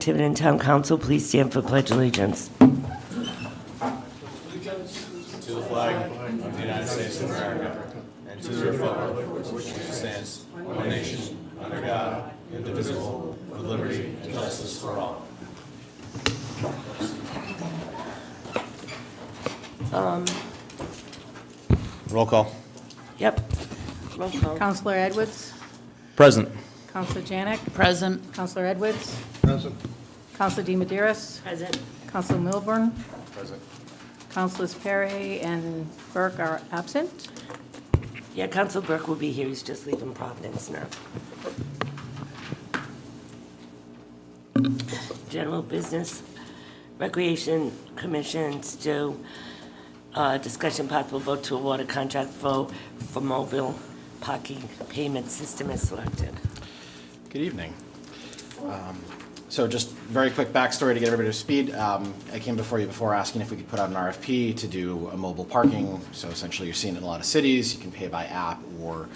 Tiverton Town Council, please stand for pledge allegiance. To the flag of the United States of America and to the republic for which it stands, one nation, under God, indivisible, with liberty and justice for all. Roll call. Yep. Roll call. Counselor Edwards? Present. Counselor Janik? Present. Counselor Edwards? Present. Counselor deMedeiros? Present. Counselor Milburn? Present. Counselors Perry and Burke are absent. Yeah, Council Burke will be here. He's just leaving Providence now. General Business, Recreation Commission, Stu. Discussion possible vote to award a contract for mobile parking payment system is selected. Good evening. So just very quick backstory to get everybody to speed. I came before you before asking if we could put out an RFP to do a mobile parking. So essentially you're seeing it in a lot of cities. You can pay by app or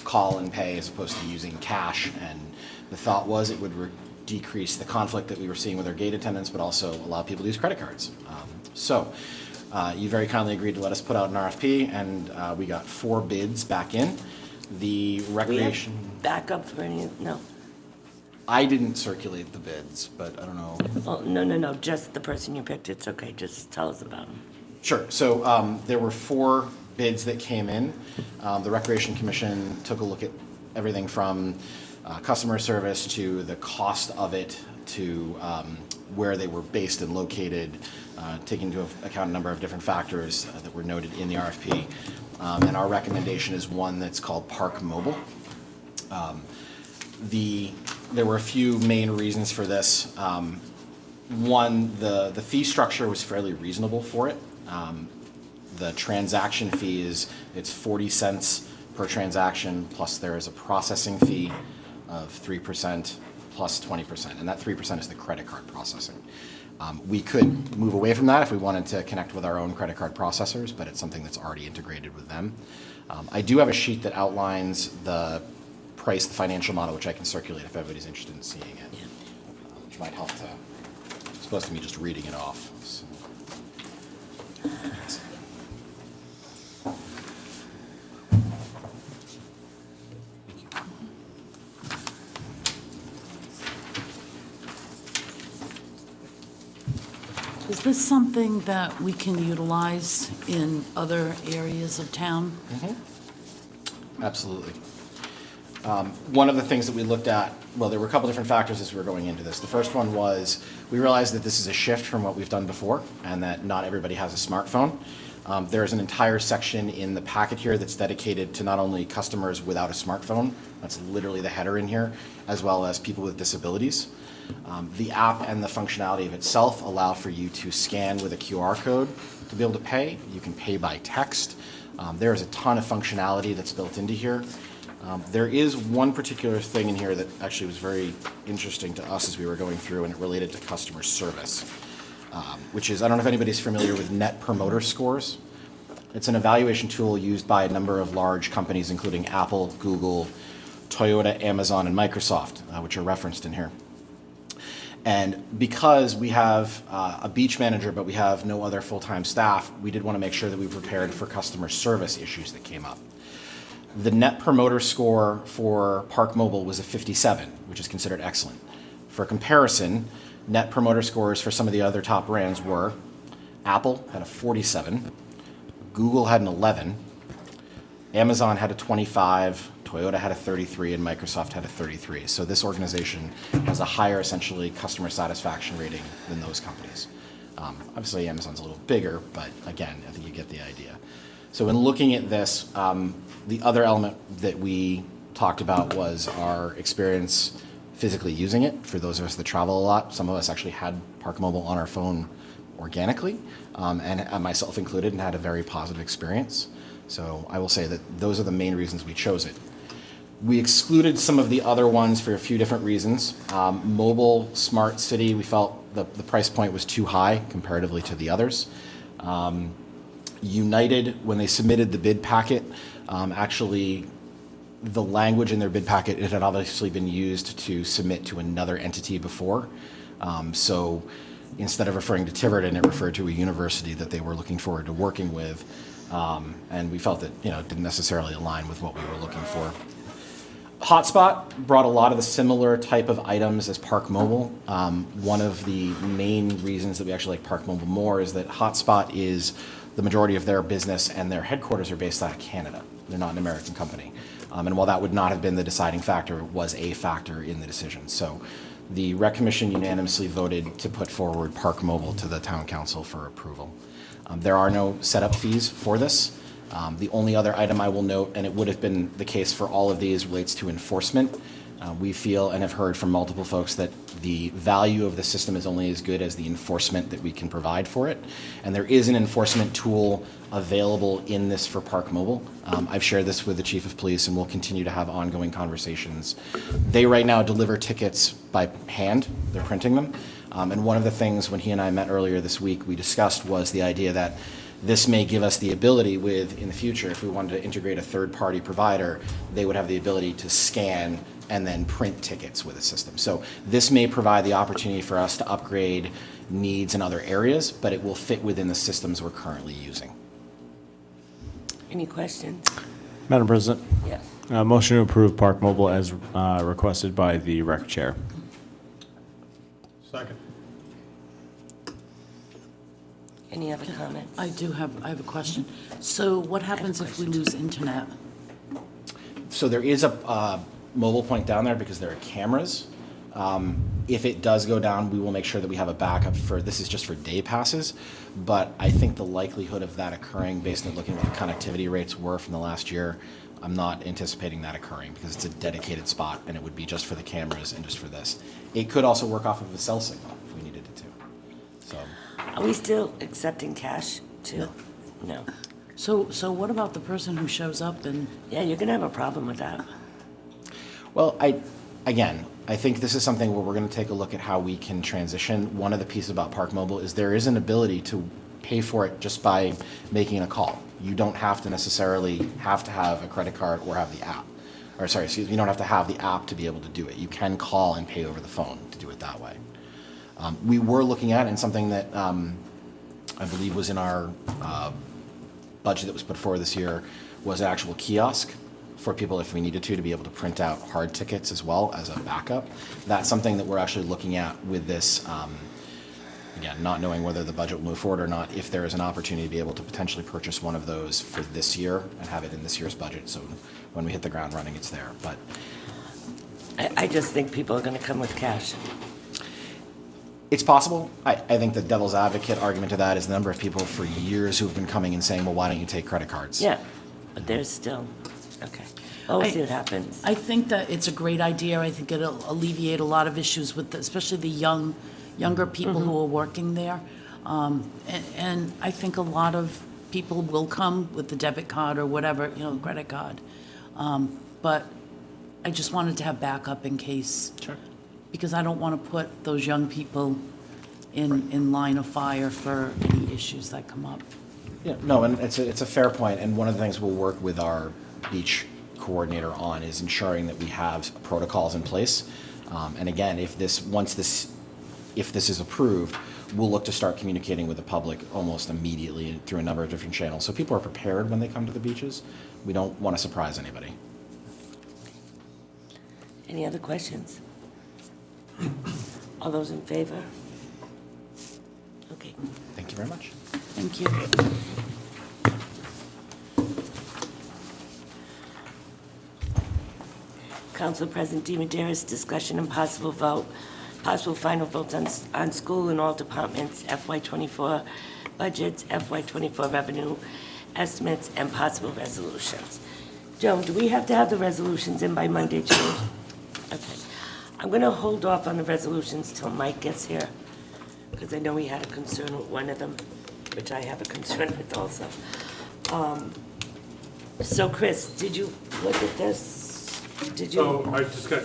call and pay as opposed to using cash. And the thought was it would decrease the conflict that we were seeing with our gate attendants, but also allow people to use credit cards. You very kindly agreed to let us put out an RFP, and we got 4 bids back in. The We recreation. have backup for any, no. I didn't circulate the bids, but I don't know. Oh, no, just the person you picked. It's okay, just tell us about them. Sure. So there were 4 bids that came in. The Recreation Commission took a look at everything from customer service to the cost of it to where they were based and located, taking into account a number of different factors that were noted in the RFP. And our recommendation is one that's called Park Mobile. There were a few main reasons for this. One, the fee structure was fairly reasonable for it. The transaction fee it's 40 cents per transaction, plus there is a processing fee of 3% plus 20%, and that 3% is the credit card processing. We could move away from that if we wanted to connect with our own credit card processors, but it's something that's already integrated with them. I do have a sheet that outlines the price, the financial model, which I can circulate if everybody's interested in seeing it, which might help to, it's supposed to be just reading it off. So. Is this something that we can utilize in other areas of town? Absolutely. One of the things that we looked at, well, there were a couple different factors as we were going into this. The first one was we realized that this is a shift from what we've done before and that not everybody has a smartphone. There is an entire section in the packet here that's dedicated to not only customers without a smartphone, that's literally the header in here, as well as people with disabilities. The app and the functionality of itself allow for you to scan with a QR code to be able to pay. You can pay by text. There is a ton of functionality that's built into here. There is one particular thing in here that actually was very interesting to us as we were going through, and it related to customer service, which is, I don't know if anybody's familiar with Net Promoter Scores. It's an evaluation tool used by a number of large companies, including Apple, Google, Toyota, Amazon, and Microsoft, which are referenced in here. And because we have a beach manager, but we have no other full-time staff, we did want to make sure that we prepared for customer service issues that came up. The Net Promoter Score for Park Mobile was a 57, which is considered excellent. For comparison, Net Promoter Scores for some of the other top brands were Apple had a 47, Google had an 11, Amazon had a 25, Toyota had a 33, and Microsoft had a 33. So this organization has a higher, essentially, customer satisfaction rating than those companies. Obviously, Amazon's a little bigger, but again, I think you get the idea. So in looking at this, the other element that we talked about was our experience physically using it. For those of us that travel a lot, some of us actually had Park Mobile on our phone organically, and myself included, and had a very positive experience. So I will say that those are the main reasons we chose it. We excluded some of the other ones for a few different reasons. Mobile Smart City, we felt the price point was too high comparatively to the others. United, when they submitted the bid packet, actually the language in their bid packet, it had obviously been used to submit to another entity before. So instead of referring to Tiverton, it referred to a university that they were looking forward to working with. And we felt that, it didn't necessarily align with what we were looking for. Hotspot brought a lot of the similar type of items as Park Mobile. One of the main reasons that we actually like Park Mobile more is that Hotspot is the majority of their business and their headquarters are based out of Canada. They're not an American company. And while that would not have been the deciding factor, it was a factor in the decision. So the Rec Commission unanimously voted to put forward Park Mobile to the Town Council for approval. There are no setup fees for this. The only other item I will note, and it would have been the case for all of these, relates to enforcement. We feel and have heard from multiple folks that the value of the system is only as good as the enforcement that we can provide for it. And there is an enforcement tool available in this for Park Mobile. I've shared this with the Chief of Police and we'll continue to have ongoing conversations. They right now deliver tickets by hand. They're printing them. And one of the things when he and I met earlier this week we discussed was the idea that this may give us the ability in the future, if we wanted to integrate a third-party provider, they would have the ability to scan and then print tickets with a system. So this may provide the opportunity for us to upgrade needs in other areas, but it will fit within the systems we're currently using. Any questions? Madam President, Yes. motion to approve Park Mobile as requested by the Rec Chair. Second. Any other comments? I have a question. So what happens if we lose internet? So there is a mobile point down there because there are cameras. If it does go down, we will make sure that we have a backup this is just for day passes, but I think the likelihood of that occurring based on looking at what the connectivity rates were from the last year, I'm not anticipating that occurring because it's a dedicated spot and it would be just for the cameras and just for this. It could also work off of a cell signal if we needed it to. So. Are we still accepting cash too? No. So what about the person who shows up and, Yeah, you're gonna have a problem with that. Well, I think this is something where we're going to take a look at how we can transition. One of the pieces about Park Mobile is there is an ability to pay for it just by making a call. You don't have to necessarily have to have a credit card or have the app. Or sorry, excuse me, you don't have to have the app to be able to do it. You can call and pay over the phone to do it that way. We were looking at, and something that I believe was in our budget that was put forward this year, was an actual kiosk for people if we needed to be able to print out hard tickets as well as a backup. That's something that we're actually looking at with this, again, not knowing whether the budget will move forward or not, if there is an opportunity to be able to potentially purchase one of those for this year and have it in this year's budget, so when we hit the ground running, it's there. But I just think people are gonna come with cash. it's possible. I think the devil's advocate argument to that is the number of people for years who've been coming and saying, well, why don't you take credit cards? Yeah, but there's still, okay. Well, we'll I- see what happens. I think that it's a great idea. I think it'll alleviate a lot of issues with, especially the younger people who are working there. And I think a lot of people will come with the debit card or whatever, credit card. But I just wanted to have backup in case. Sure. Because I don't want to put those young people in line of fire for any issues that come up. Yeah, no, and it's a fair point, and one of the things we'll work with our beach coordinator on is ensuring that we have protocols in place. And again, if this is approved, we'll look to start communicating with the public almost immediately through a number of different channels. So people are prepared when they come to the beaches. We don't want to surprise anybody. Any other questions? All those in favor? Okay. Thank you very much. Thank you. Council President deMedeiros, discussion and possible final votes on school and all departments FY24 budgets, FY24 revenue estimates, and possible resolutions. Joan, do we have to have the resolutions in by Monday, too? Okay. I'm going to hold off on the resolutions till Mike gets here, because I know he had a concern with one of them, which I have a concern with also. So Chris, did you look at this? Did you? So I just got,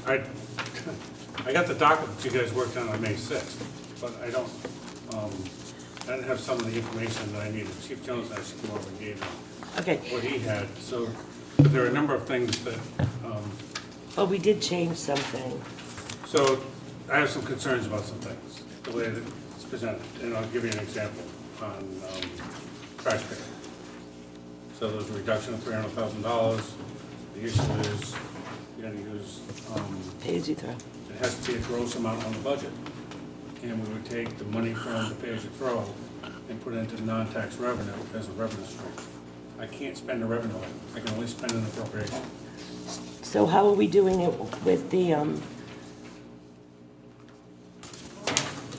I got the document you guys worked on May 6th, but I didn't have some of the information that I needed. Chief Jones actually came over and gave me Okay, what he had. So But there are a number of things that, But we did change something. so I have some concerns about some things, the way that it's presented. And I'll give you an example on trash pickup. So there's a reduction of $300,000. The issue is you're gonna use, Pay as you throw. it has to be a gross amount on the budget. And we would take the money from the pay-as-you-throw and put it into non-tax revenue as a revenue stream. I can't spend a revenue item. I can only spend an appropriation. So how are we doing it with the,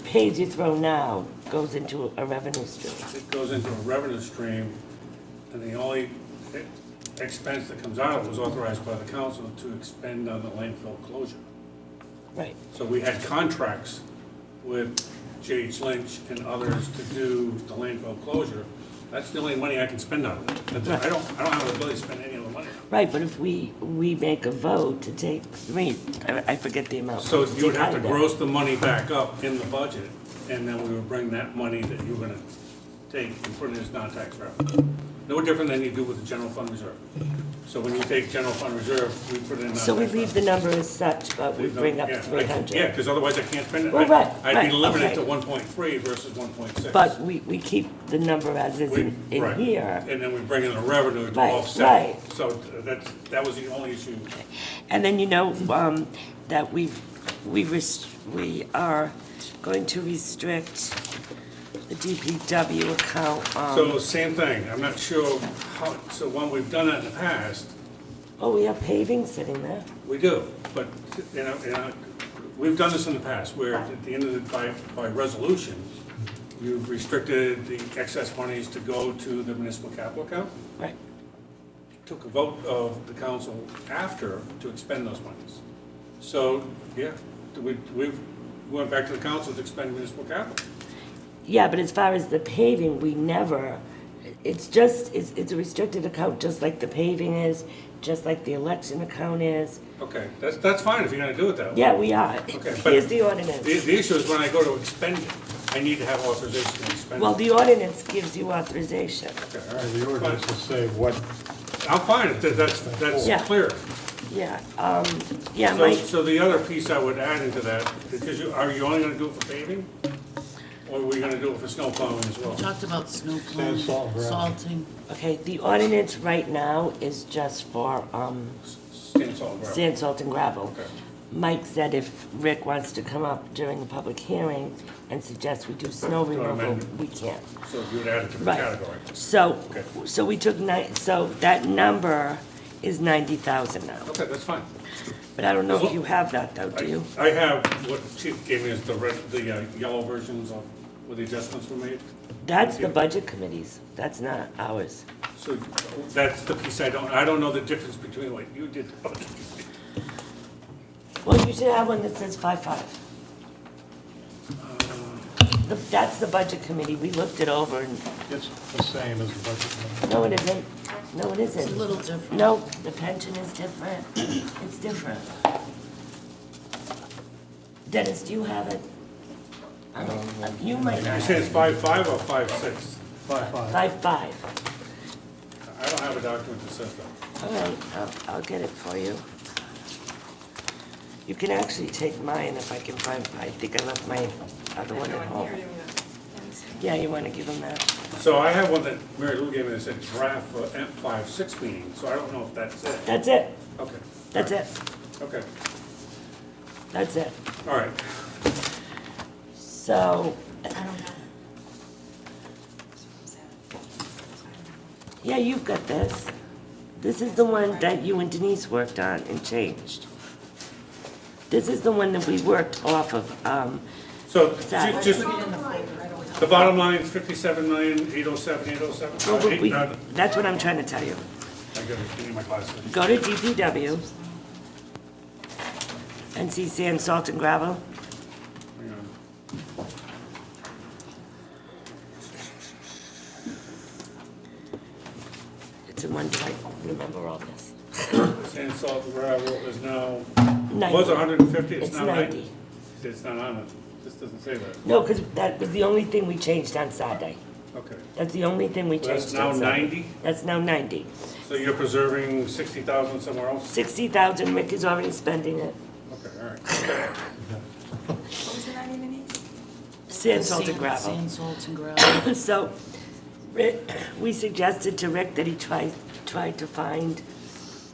pay as you throw now goes into a revenue stream? It goes into a revenue stream, and the only expense that comes out of it was authorized by the council to expend on the landfill closure. Right. So we had contracts with J.H. Lynch and others to do the landfill closure. That's the only money I can spend on it. That's it. I don't have the ability to spend any other money. Right, but if we make a vote to take I forget the amount. So you would have to Take out of gross the money back up in the budget, and then we would bring that money that you were gonna take and put it as non-tax revenue. No different than you do with the general fund reserve. So when you take general fund reserve, we put it in that. non-tax So we revenue. leave the number as such, but we Leave no- bring up yeah, 300. Yeah, because otherwise I can't spend it. Well, right, I'd right, be limited okay. to 1.3 versus 1.6. But we keep the number as is in Right. here. And then we bring in the revenue to Right, offset. right. So that was the only issue. And then that we are going to restrict the DPW account. So same thing, I'm not sure how, so when we've done it in the past, Oh, we have paving sitting there. we do, but, we've done this in the past, where at the end of the, by resolution, you've restricted the excess monies to go to the municipal capital account. Right. Took a vote of the council after to expend those monies. So, yeah, we went back to the council to expend municipal capital. Yeah, but as far as the paving, we never, it's a restricted account, just like the paving is, just like the election account is. Okay, that's fine if you're gonna do it that way. Yeah, we are. Okay, but Here's the ordinance. The issue is when I go to expend it, I need to have authorization to expend it. Well, the ordinance gives you authorization. Okay, all right, The ordinance will say what, I'm fine, if that's Yeah. clear. Yeah, So, Mike, so the other piece I would add into that, because are you only gonna do it for paving? Or are we gonna do it for snow plowing as well? We talked about snow plowing, salt, gravel. salting. okay, the ordinance right now is just for, Sand, salt, and gravel. sand, salt, and gravel. Okay. Mike said if Rick wants to come up during the public hearing and suggest we do snow removal, amend. we can. So you would add it to the Right. category. So, Okay. so we took so that number is 90,000 now. Okay, that's fine. But I don't know if you have that though, do you? I have, what the chief gave me is the yellow versions of where the adjustments were made. That's the budget committee's, that's not ours. So that's the piece I don't know the difference between what you did. Well, you should have one that says 5.5. That's the budget committee, we looked it over and, it's the same as the budget. no, it isn't. No, it It's a isn't. little different. No, the pension is different. It's different. Dennis, do you have it? I don't, you might You not say have it's it. 5.5 or 5.6? 5.5. 5.5. I don't have a document that says that. All right, I'll get it for you. You can actually take mine if I can find, I think I left my other one at home. Yeah, you want to give him that? So I have one that Mary Lou gave me that said draft for M56 meeting, so I don't know if that's it. That's it, Okay. that's it, Okay, that's it. all right. So, yeah, you've got this. This is the one that you and Denise worked on and changed. This is the one that we worked off of, So That- just, the bottom line is 57,807,807. well, that's what I'm trying to tell you. I got it, give me my glasses. Go to DPW and see sand, salt, and gravel. Hang on. It's in one, do I remember all this? Sand, salt, and gravel is now, 90. was 150, it's It's now 90. It's not on it, this doesn't say that. No, because that was the only thing we changed on Saturday. Okay. That's the only thing we So that's changed. now in 90? That's now 90. So you're preserving 60,000 somewhere else? 60,000, Rick is already spending it. Okay, all right. Sand, salt, and gravel. Sand, salt, and gravel. So, Rick, we suggested to Rick that he tried to find,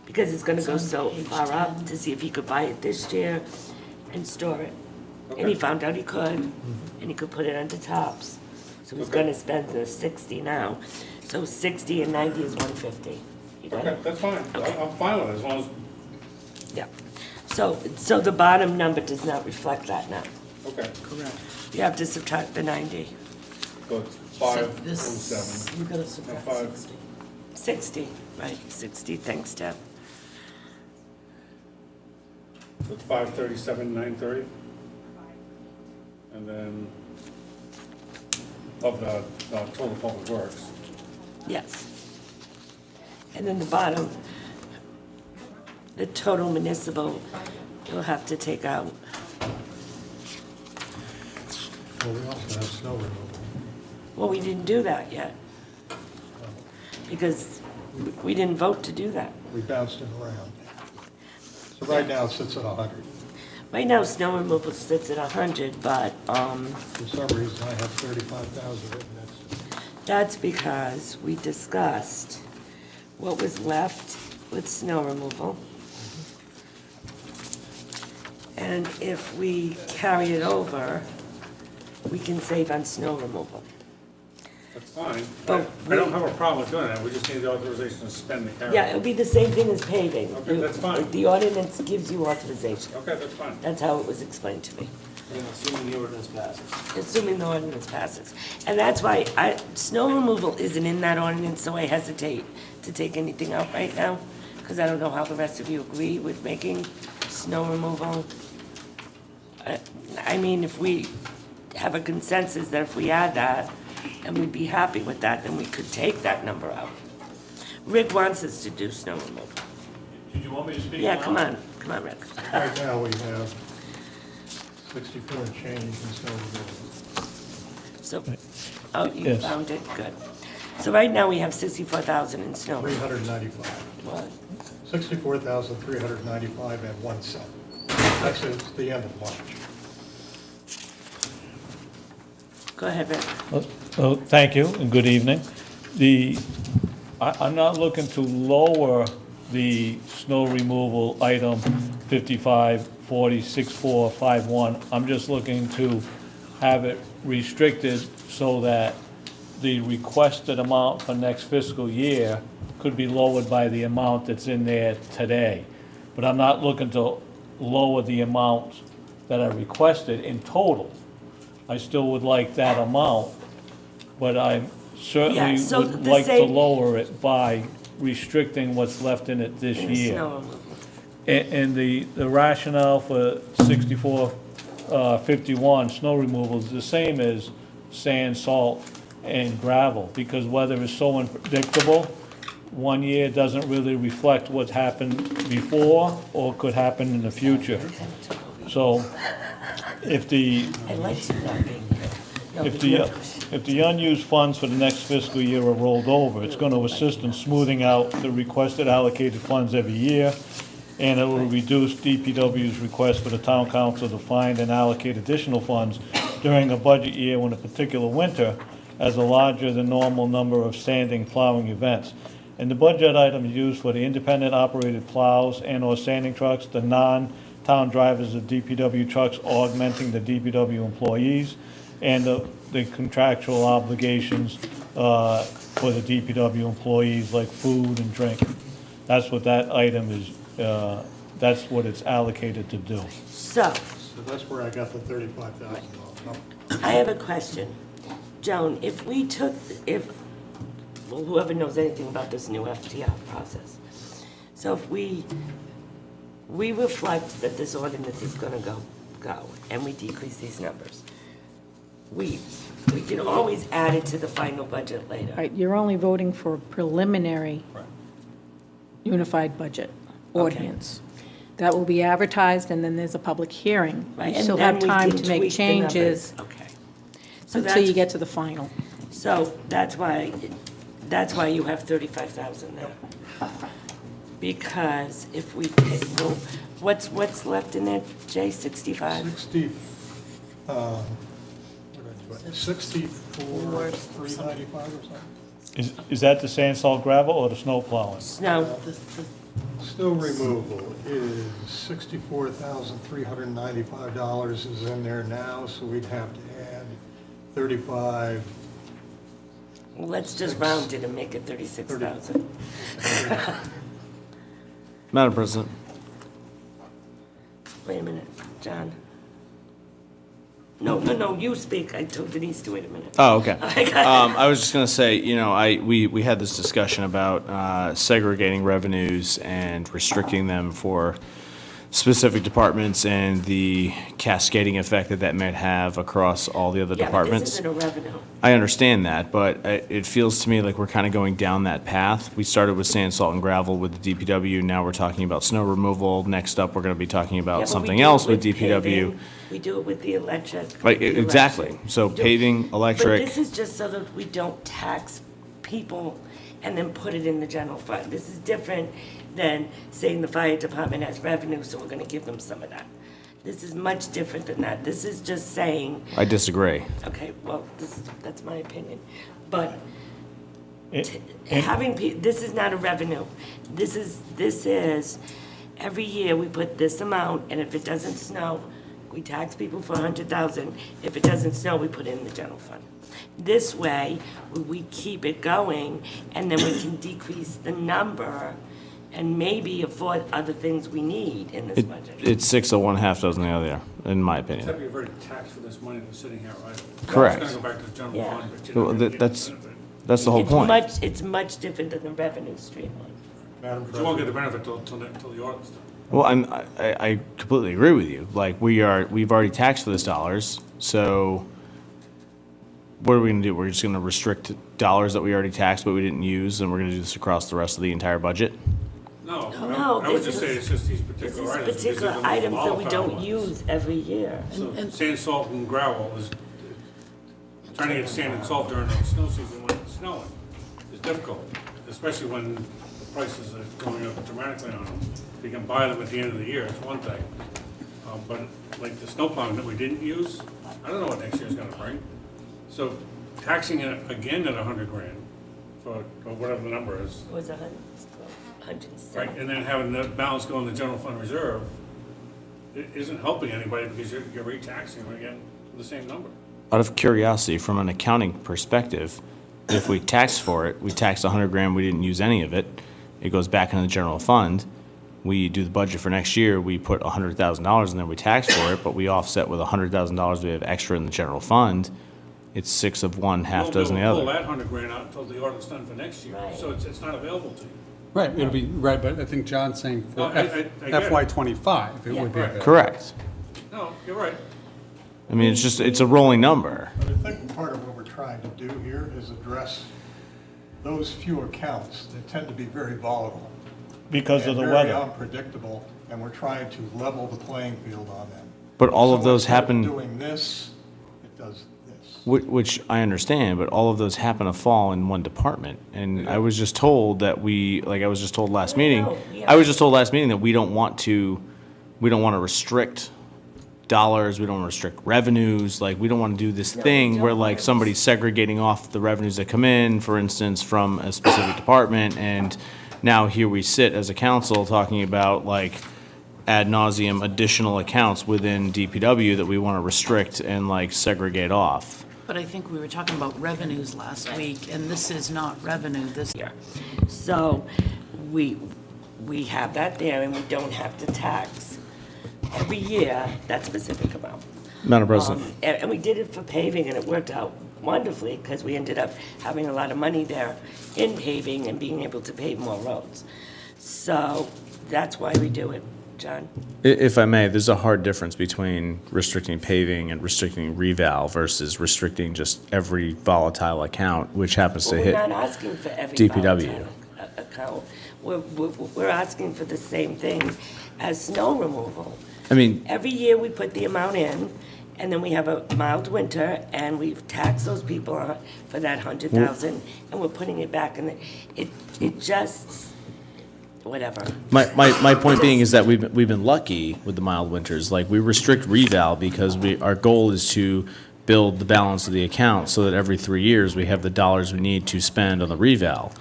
because it's gonna go It's on so page far up, 10. to see if he could buy it this year and store it. And he Okay. found out he could, and he could put it under tops. So he's Okay. gonna spend the 60 now. So 60 and 90 is 150. You got Okay, it? that's fine. I'm fine with it, as long as, Yeah. So the bottom number does not reflect that now. okay. Correct. You have to subtract the 90. So it's So this, 507. you gotta subtract Five. 60. 60, right, 60, thanks, Deb. So it's 537, 930? And then of the total public works. Yes. And then the bottom, the total municipal, you'll have to take out. Well, we also have snow removal. Well, we didn't do that yet. Because we didn't vote to do that. We bounced it around. So right now, it sits at 100. Right now, snow removal sits at 100, but, For some reason, I have 35,000 written next. that's because we discussed what was left with snow removal. And if we carry it over, we can save on snow removal. That's fine. But I don't have a problem with doing that, we just need the authorization to spend the carry. Yeah, it'll be the same thing as paving. Okay, that's fine. The ordinance gives you authorization. Okay, that's fine. That's how it was explained to me, Assuming the ordinance passes. assuming the ordinance passes. And that's why snow removal isn't in that ordinance, so I hesitate to take anything out right now, because I don't know how the rest of you agree with making snow removal. I mean, if we have a consensus that if we add that, and we'd be happy with that, then we could take that number out. Rick wants us to do snow removal. Did you want me to speak now? Yeah, come on, Rick. Right now, we have 64 and change in snow removal. So, oh, you Yes. found it, good. So right now, we have 64,000 in snow. 395. What? 64,395 and 1 cent. That's at the end of March. Go ahead, Rick. Oh, thank you, and good evening. I'm not looking to lower the snow removal item 55406451. I'm just looking to have it restricted so that the requested amount for next fiscal year could be lowered by the amount that's in there today. But I'm not looking to lower the amount that I requested in total. I still would like that amount, but I Yeah, certainly so would the like to same- lower it by restricting what's left in it this In the year. snow removal. And the rationale for 6451 snow removal is the same as sand, salt, and gravel, because weather is so unpredictable. One year doesn't really reflect what's happened before or could happen in the future. So if the I like you not being here. No, If but the, you're- if the unused funds for the next fiscal year are rolled over, it's gonna assist in smoothing out the requested allocated funds every year, and it will reduce DPW's request for the town council to find and allocate additional funds during a budget year when a particular winter has a larger than normal number of sanding plowing events. And the budget item is used for the independent operated plows and/or sanding trucks, the non-town drivers of DPW trucks augmenting the DPW employees, and the contractual obligations for the DPW employees, like food and drink. That's what that item is, that's what it's allocated to do. So, So that's where I got the $35,000 number. I have a question. Joan, if we took, well, whoever knows anything about this new FTR process. So if we reflect that this ordinance is gonna go, and we decrease these numbers, we can always add it to the final budget later. Right, you're only voting for preliminary unified budget ordinance. That will be advertised, and then there's a public hearing. Right, You and still then have we time can to make tweak the numbers. changes Okay. So until you that's, get to the final. So that's why you have 35,000 there. Because if we pay, well, what's left in there, Jay, 65? 64, 395 or something? Is that the sand, salt, gravel, or the snow plowing? No, Snow removal is $64,395 is in there now, so we'd have to add 35. well, let's just round it and make it 36,000. Madam President. Wait a minute, John. No, you speak. I told Denise to wait a minute. Oh, okay. I was just going to say, we had this discussion about segregating revenues and restricting them for specific departments and the cascading effect that might have across all the other Yeah, but departments. this isn't a revenue. I understand that, but it feels to me like we're kind of going down that path. We started with sand, salt, and gravel with the DPW. Now we're talking about snow removal. Next up, we're going to be talking Yeah, about but we something do it else with DPW. paving, we do it with the electric. Like, with the exactly. election. So We do- paving, But electric. this is just so that we don't tax people and then put it in the general fund. This is different than saying the fire department has revenue, so we're gonna give them some of that. This is much different than that. This is just saying, I disagree. okay, well, that's my opinion. But And- this is not a revenue. This is, every year we put this amount, and if it doesn't snow, we tax people for 100,000. If it doesn't snow, we put it in the general fund. This way, we keep it going, and then we can decrease the number and maybe afford other things we need in this budget. It's 6 of one, half dozen the other, in my Except opinion. you've already taxed for this money that's sitting here, right? Correct. It's gonna go back to the general Yeah. fund, but you're Well, not gonna get the that's- benefit. That's the whole point. It's much different than the revenue stream. Madam But you won't get President, the benefit till the audit's done. Well, I completely agree with you. Like, we've already taxed for this dollars, so what are we gonna do? We're just gonna restrict dollars that we already taxed but we didn't use, and we're gonna do this across the rest of the entire budget? No, No, I would this just say is- it's just these This particular is items. because these are particular the most items that we volatile don't ones. use every year. So sand, salt, and gravel is, trying to get sand and salt during the snow season when it's snowing is difficult, especially when the prices are going up dramatically on them. If you can buy them at the end of the year, it's one thing. But like the snow plowing that we didn't use, I don't know what next year's gonna bring. So taxing it again at 100 grand for, or whatever the number is, It was 100 right, and then having the balance go in the general fund reserve, it isn't helping anybody because you're re-taxing them again for the same number. Out of curiosity, from an accounting perspective, if we tax for it, we taxed 100 grand, we didn't use any of it, it goes back into the general fund. We do the budget for next year, we put $100,000 in there, we tax for it, but we offset with $100,000 we have extra in the general fund. It's 6 of one, half dozen the You won't be able other. to pull that 100 grand out until the audit's done for next year, Right. so it's not available to you. Right, it'll be, right, but I think John's saying No, for I get it. FY25, it Yeah. would be Right. available. Correct. No, you're right. I mean, it's a rolling number. but I think part of what we're trying to do here is address those few accounts that tend to be very volatile. Because of the and weather. very unpredictable, and we're trying to level the playing field on them. But all of So those instead of happen, doing this, it does this. which I understand, but all of those happen to fall in one department. And I was just told that I was just told last meeting, I was just told last meeting that we don't want to restrict dollars, we don't want to restrict revenues, like, we don't want to do this thing where like somebody's segregating off the revenues that come in, for instance, from a specific department, and now here we sit as a council talking about like ad nauseum additional accounts within DPW that we want to restrict and like segregate off. But I think we were talking about revenues last week, and this is not revenue, this. Year. So we have that there, and we don't have to tax every year that specific amount. Madam President. And we did it for paving, and it worked out wonderfully, because we ended up having a lot of money there in paving and being able to pave more roads. So that's why we do it, John. If I may, there's a hard difference between restricting paving and restricting reval versus restricting just every volatile account, which happens to Well, hit. we're not asking for every DPW. volatile account. We're asking for the same thing as snow removal. I mean, Every year, we put the amount in, And then we have a mild winter, and we've taxed those people for that 100,000, and we're putting it back, and it just, whatever. My point being is that we've been lucky with the mild winters. Like, we restrict reval because our goal is to build the balance of the account so that every 3 years we have the dollars we need to spend on the reval.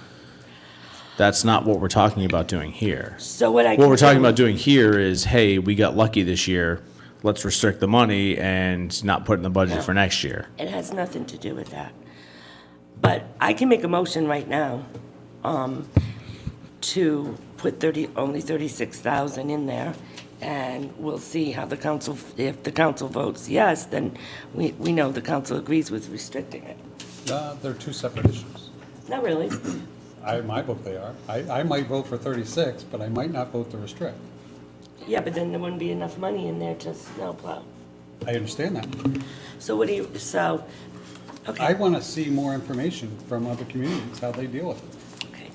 That's not what we're talking about doing here. So what What we're talking about doing here is, hey, we got lucky this year, let's restrict the money and not put it in the budget for next year. It has nothing to do with that. But I can make a motion right now to put only 36,000 in there, and we'll see how the council, if the council votes yes, then we know the council agrees with restricting it. They're two separate issues. Not really. In my book, they are. I might vote for 36, but I might not vote to restrict. Yeah, but then there wouldn't be enough money in there to snowplow. I understand that. So what do you, so, I okay, want to see more information from other communities, how they deal with it. okay.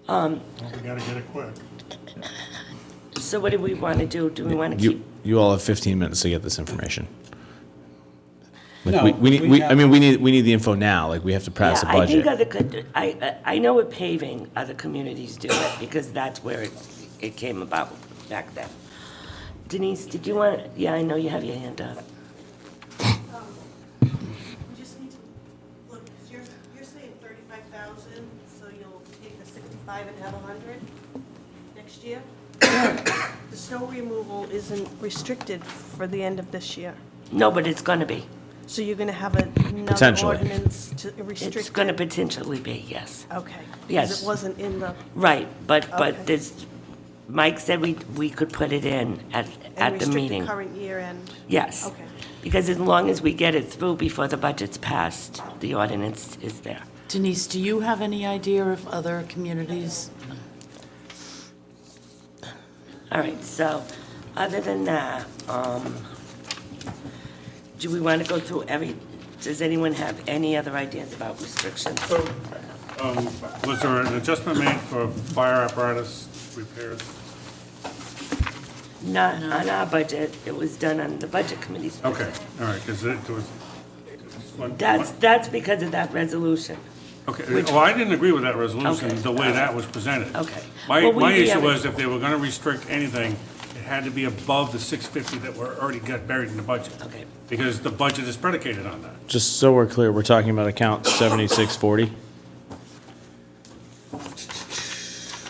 Well, we gotta get it quick. So what do we want to do? Do we want to keep? You all have 15 minutes to get this information. Like, No, we need, we I have- mean, we need the info now, like, we have to pass a Yeah, I think budget. I know with paving, other communities do it, because that's where it came about back then. Denise, did you want, yeah, I know you have your hand up. We just need to look, 'cause you're saying 35,000, so you'll take the 65 and have 100 next year? The snow removal isn't restricted for the end of this year, No, but it's gonna be. so you're gonna have another Potentially. ordinance to restrict It's gonna it? potentially be, yes. Okay. Yes. Because it wasn't in the, Right, but Okay. there's, Mike said we could put it in at and the restrict meeting. the current year end? Yes. Okay. Because as long as we get it through before the budget's passed, the ordinance is there. Denise, do you have any idea if other communities? All right, so, other than that, do we want to go through does anyone have any other ideas about restrictions? Was there an adjustment made for fire apparatus repairs? Not on our budget, it was done on the budget committee's budget. Okay, all right, because it was. That's because of that resolution. Okay, which- well, I didn't agree with that resolution, Okay. the way that was presented. Okay. My Well, we issue have it- was if they were gonna restrict anything, it had to be above the 650 that were already got buried in the budget. Okay. Because the budget is predicated on that. Just so we're clear, we're talking about account 7640?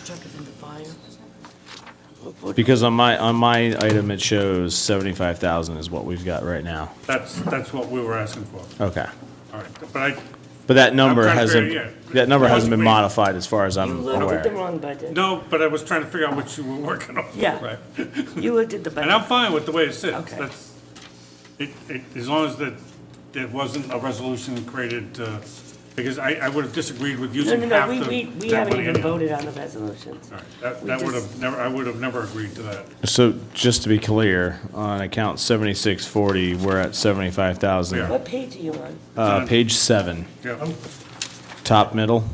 Check it into fire. Because on my item, it shows 75,000 is what we've got right now. That's what we were asking for. Okay. All right, But that number trying to hasn't, figure, yeah. that number hasn't been Wait. modified as far as You I'm looked at the aware. wrong budget. no, but I was trying to figure out what you were working on. Yeah. Right. You looked at the budget. And I'm fine with the way it sits. Okay. That's, as long as that, there wasn't a resolution created, because I would have disagreed with No, using no, half no, the. we that haven't money even anyhow. voted on the resolutions. All right, We that would just- have never, I would have never agreed to that. So just to be clear, on account 7640, we're at 75,000. Yeah. What page are you on? Page 7, Yeah, top middle.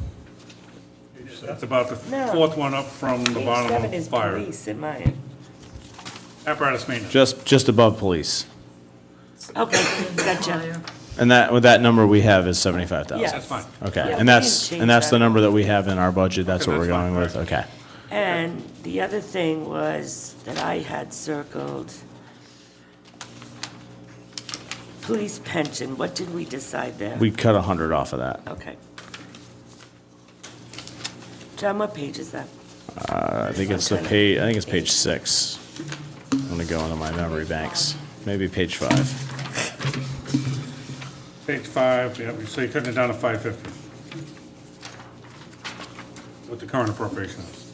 that's about the No. fourth one up from the Page bottom 7 of is fire. police in mine. Apparatus maintenance. Just above police. Okay, gotcha. Fire. And with that number we have is 75,000. Yes. That's fine. Okay, Yeah, and we that's, can and that's change the that. number that we have in our budget, that's Okay, what we're that's fine, going with, right. okay. And the other thing was that I had circled police pension. What did we decide there? We cut 100 off of that. Okay. John, what page is that? I think it's the page, I think it's page 6. I'm gonna go into my memory banks, maybe page 5. Page 5, yeah, so you're cutting it down to 550. What the current appropriation is.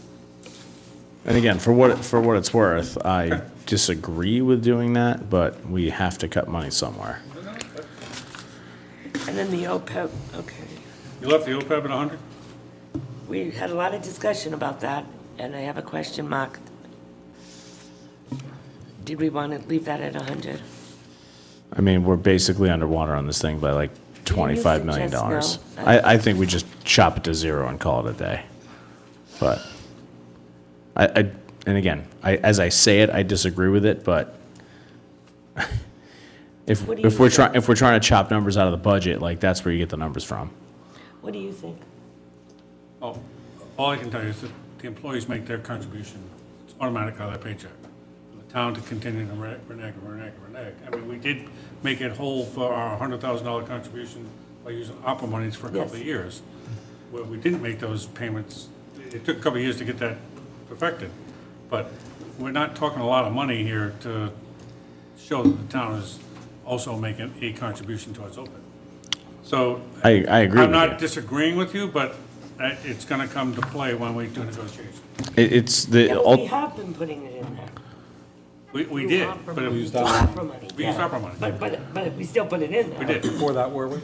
And again, for what it's worth, I disagree with doing that, but we have to cut money somewhere. And then the OPEB, okay. You left the OPEB at 100? We had a lot of discussion about that, and I have a question mark. Did we want to leave that at 100? I mean, we're basically underwater on this thing by like $25 million. suggest no? I think we just chop it to 0 and call it a day. But and again, as I say it, I disagree with it, but If, What do you if we're think? trying, if we're trying to chop numbers out of the budget, like, that's where you get the numbers from. What do you think? Oh, all I can tell you is that the employees make their contribution, it's automatic out of their paycheck. The town to continue to renege. I mean, we did make it whole for our $100,000 contribution by using opera monies for a couple of Yes. years. Where we didn't make those payments, it took a couple of years to get that perfected. But we're not talking a lot of money here to show that the town is also making a contribution towards OPEB. So. I agree I'm with not you. disagreeing with you, but it's gonna come to play when we do negotiations. It's the, Yeah, but we have been putting it in there. We did, but it was, Opera money. we used yeah. opera money. But we still put it in there. We did. Before that, were we?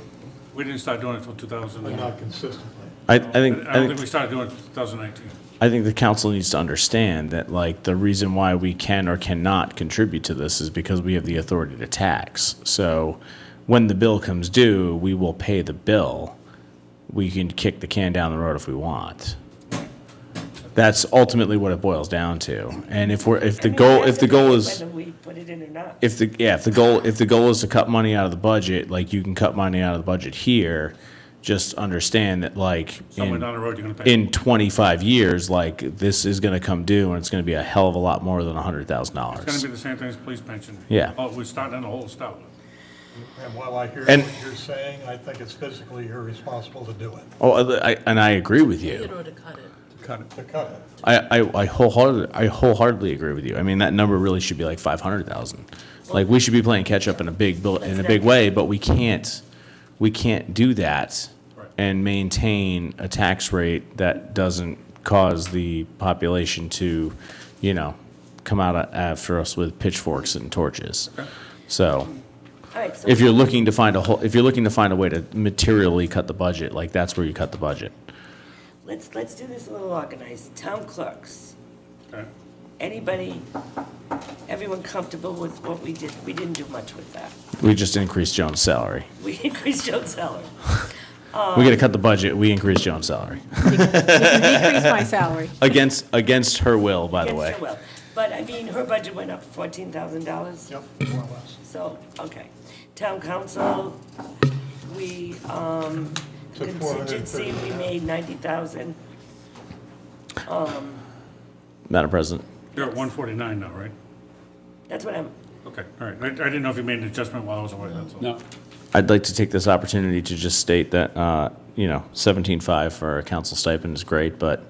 We didn't start doing it until 2000. But not consistently. I I think, don't think we started doing it until 2019. I think the council needs to understand that, like, the reason why we can or cannot contribute to this is because we have the authority to tax. So when the bill comes due, we will pay the bill. We can kick the can down the road if we want. That's ultimately what it boils down to. And if the goal is, Whether we put it in or not. if the goal is to cut money out of the budget, like, you can cut money out of the budget here. Just understand that, like, Somewhere down the road, you're gonna pay. in 25 years, like, this is gonna come due, and it's gonna be a hell of a lot more than $100,000. It's gonna be the same thing as police pension. Yeah. Oh, we're starting on the whole stuff. And while I hear And- what you're saying, I think it's physically irresponsible to do it, Oh, and I agree with you. Or to cut it. Cut it. to cut it. I wholeheartedly agree with you. I mean, that number really should be like 500,000. Like, we should be playing catch up in a big way, but we can't do that Right. and maintain a tax rate that doesn't cause the population to, come out after us with pitchforks and torches. So, All right, so if you're looking to find a way to materially cut the budget, like, that's where you cut the budget. let's do this a little organized. Town clerks, Okay. everyone comfortable with what we did? We didn't do much with that. We just increased Joan's salary. We increased Joe's salary. We gotta cut the budget, we increased Joan's salary. You can decrease my salary. Against her will, by the Yes, way. sure will. But I mean, her budget went up $14,000. Yep, more or less. So, okay. Town council, we, Took contingency, we made 90,000. Madam President, You're at 149 now, right? That's what I'm, Okay, all right. I didn't know if you made an adjustment while I was away, that's all. No, I'd like to take this opportunity to just state that, 17.5 for a council stipend is great, but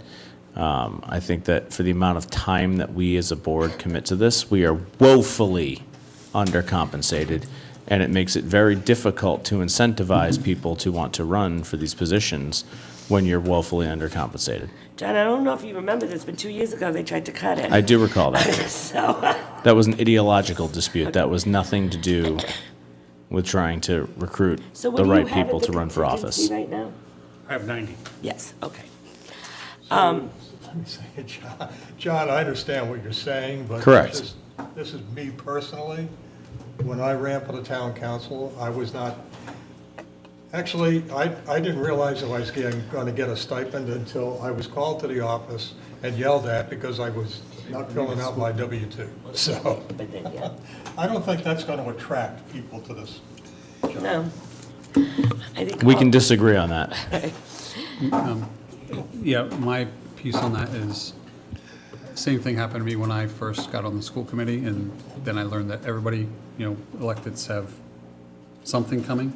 I think that for the amount of time that we as a board commit to this, we are woefully undercompensated, and it makes it very difficult to incentivize people to want to run for these positions when you're woefully undercompensated. John, I don't know if you remember this, but 2 years ago, they tried to cut it. I do recall that. So, That was an ideological dispute. That was nothing to do with trying to recruit so what the do you right have people at the to run for office. contingency right now? I have 90. Yes, okay. Let me say it, John, I understand what you're saying, but Correct. This is me personally. When I ran for the town council, I was not, actually, I didn't realize I was going to get a stipend until I was called to the office and yelled at because I was not filling out my W-2. So But then, yeah, I don't think that's going to attract people to this. no. I think. We can disagree on that. yeah, my piece on that is, same thing happened to me when I first got on the school committee, and then I learned that everybody, electeds have something coming.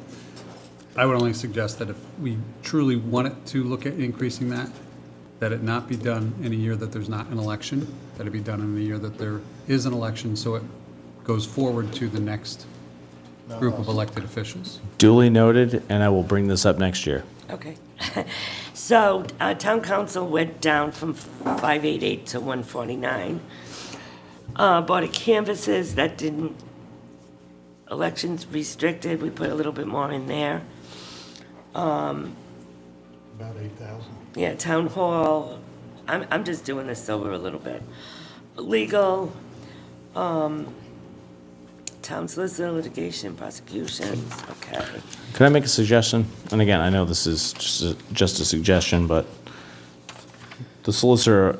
I would only suggest that if we truly wanted to look at increasing that it not be done in a year that there's not an election, that it be done in the year that there is an election, so it goes forward to the next group of elected officials. Duly noted, and I will bring this up next year. Okay. So, town council went down from 588 to 149. Bought a canvases, that didn't, elections restricted, we put a little bit more in there. About 8,000. Yeah, town hall, I'm just doing this over a little bit. Legal, town solicitor, litigation, prosecutions, okay. Can I make a suggestion? And again, I know this is just a suggestion, but the solicitor,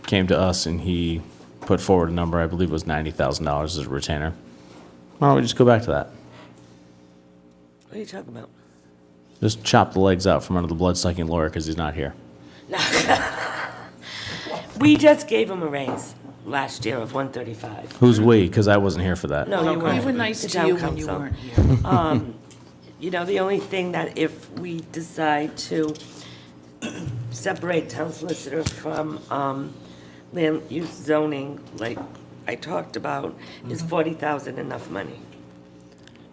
came to us and he put forward a number, I believe it was $90,000 as a retainer. Why don't we just go back to that? What are you talking about? Just chop the legs out from under the blood-sucking lawyer because he's not here. We just gave him a raise last year of 135. Who's we? Because I wasn't here for that. No, you We weren't. were nice The to town you when you council. weren't here. You know, the only thing that if we decide to separate town solicitor from land use zoning, like I talked about, is 40,000 enough money?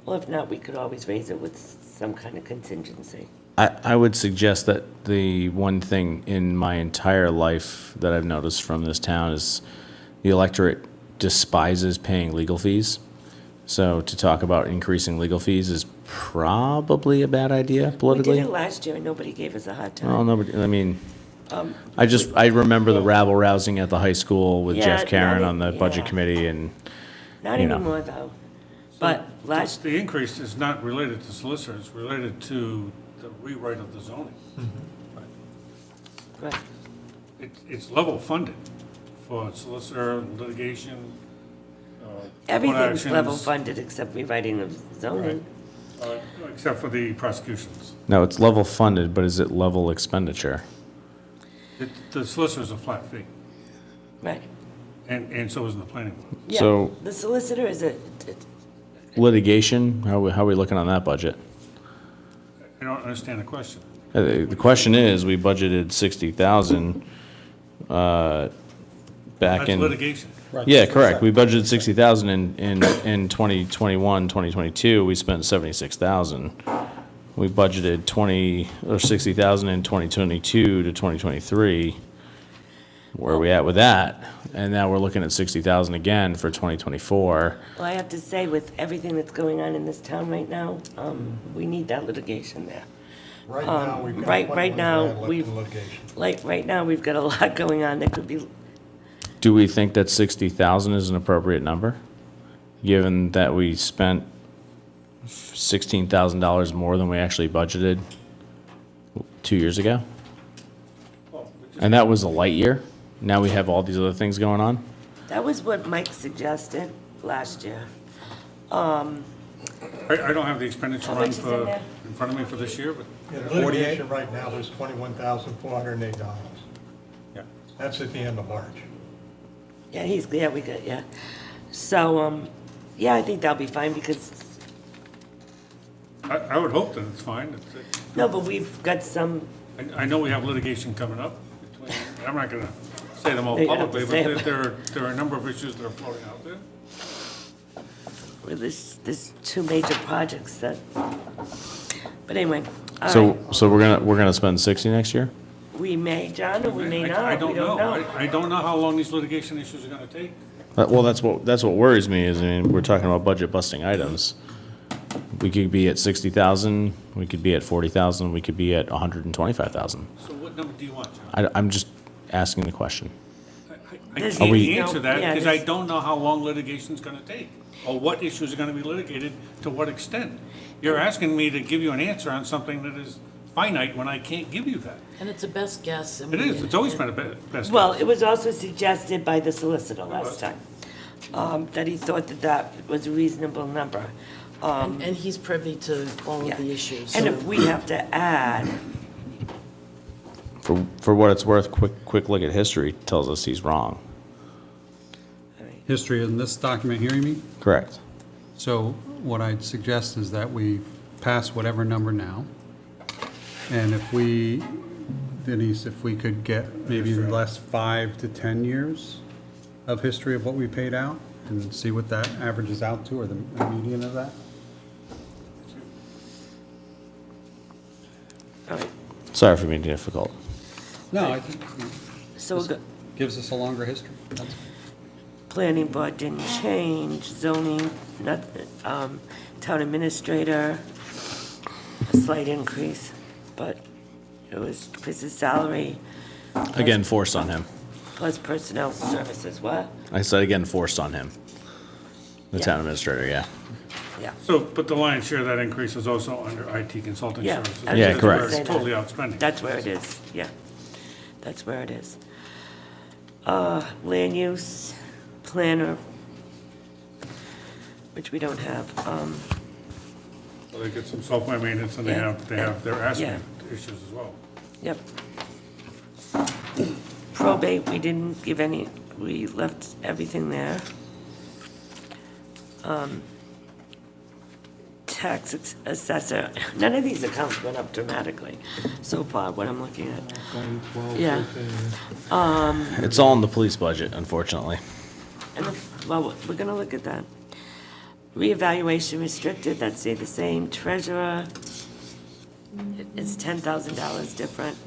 Well, if not, we could always raise it with some kind of contingency. I would suggest that the one thing in my entire life that I've noticed from this town is the electorate despises paying legal fees. So to talk about increasing legal fees is probably a bad idea We politically. did it last year and nobody gave us a hard time. Well, nobody, I mean, I remember the rabble rousing at the high school with Yeah, Jeff Karen not on the e- budget yeah. committee and, Not you know. anymore, though. But last, The increase is not related to solicitor, it's related to the rewrite of the zoning. right. It's level funded for solicitor, litigation, Everything's level actions. funded except rewriting of zoning. Except for the prosecutions. no, it's level funded, but is it level expenditure? The solicitor's a flat fee, Right. and so is the planning board. Yeah, So- the solicitor is a, Litigation, how are we looking on that budget? I don't understand the question. The question is, we budgeted 60,000, back That's in. litigation. Yeah, correct. We budgeted 60,000 in 2021, 2022, we spent 76,000. We budgeted 60,000 in 2022 to 2023. Where are we at with that? And now we're looking at 60,000 again for 2024. well, I have to say, with everything that's going on in this town right now, we need that litigation there. Right now, we've got right 21 now, grand left we've- in litigation. Like, right now, we've got a lot going on that could be, Do we think that 60,000 is an appropriate number? Given that we spent $16,000 more than we actually budgeted 2 years ago? And that was a light year? Now we have all these other things going on? that was what Mike suggested last year. I don't have the expenditure How run much is in there? in front of me for this year, but In litigation right now, there's $21,408. yeah. That's at the end of March. Yeah, we got, yeah. So, yeah, I think that'll be fine because, I would hope that it's fine. no, but we've got some, I know we have litigation coming up. I'm not gonna say them all You don't have to publicly, say but there are a number of issues that are floating out there. with there's two major projects that, but anyway, all So, right. so we're gonna spend 60 next year? We may, John, or we may I not, we don't know. I don't know how long these litigation issues are gonna take. Well, that's what worries me is, I mean, we're talking about budget busting items. We could be at 60,000, we could be at 40,000, we could be at 125,000. So what number do you want, John? I'm just asking the question. I There's can't we- answer that Yeah, because I there's- don't know how long litigation's gonna take, or what issues are gonna be litigated, to what extent. You're asking me to give you an answer on something that is finite when I can't give you that. And it's a best guess. It is, it's always been a best. Well, guess. it was also suggested by the solicitor last time, that he thought that was a reasonable number. And he's privy to all Yeah. of the issues. And so- if we have to add, For what it's worth, quick look at history tells us he's wrong. History in this document here, you mean? Correct. So what I'd suggest is that we pass whatever number now. And if we, Denise, if we could get maybe the last 5 to 10 years of history of what we paid out and see what that averages out to, or the median of that? all right, Sorry for being difficult. No, I think so we'll go. gives us a longer history. That's- Planning board didn't change, zoning, not, town administrator, a slight increase, but it was Chris's salary Again, forced on him. plus personnel services, what? I said again, forced on him. The Yeah. town administrator, yeah. Yeah, So, but the lion's share of that increase is also under IT consulting Yeah, services. I was Yeah, That's correct. where say It's that. totally outspending. that's where it is, yeah, that's where it is. Land use, planner, which we don't have, So they get some software maintenance and they Yeah. have their asset issues as well. Yep. Probate, we didn't give any, we left everything there. Tax assessor, none of these accounts went up dramatically so far, what I'm looking at. 12, Yeah. 13. It's all in the police budget, unfortunately. And, well, we're gonna look at that. Reevaluation restricted, that stayed the same. Treasurer, it's $10,000 different.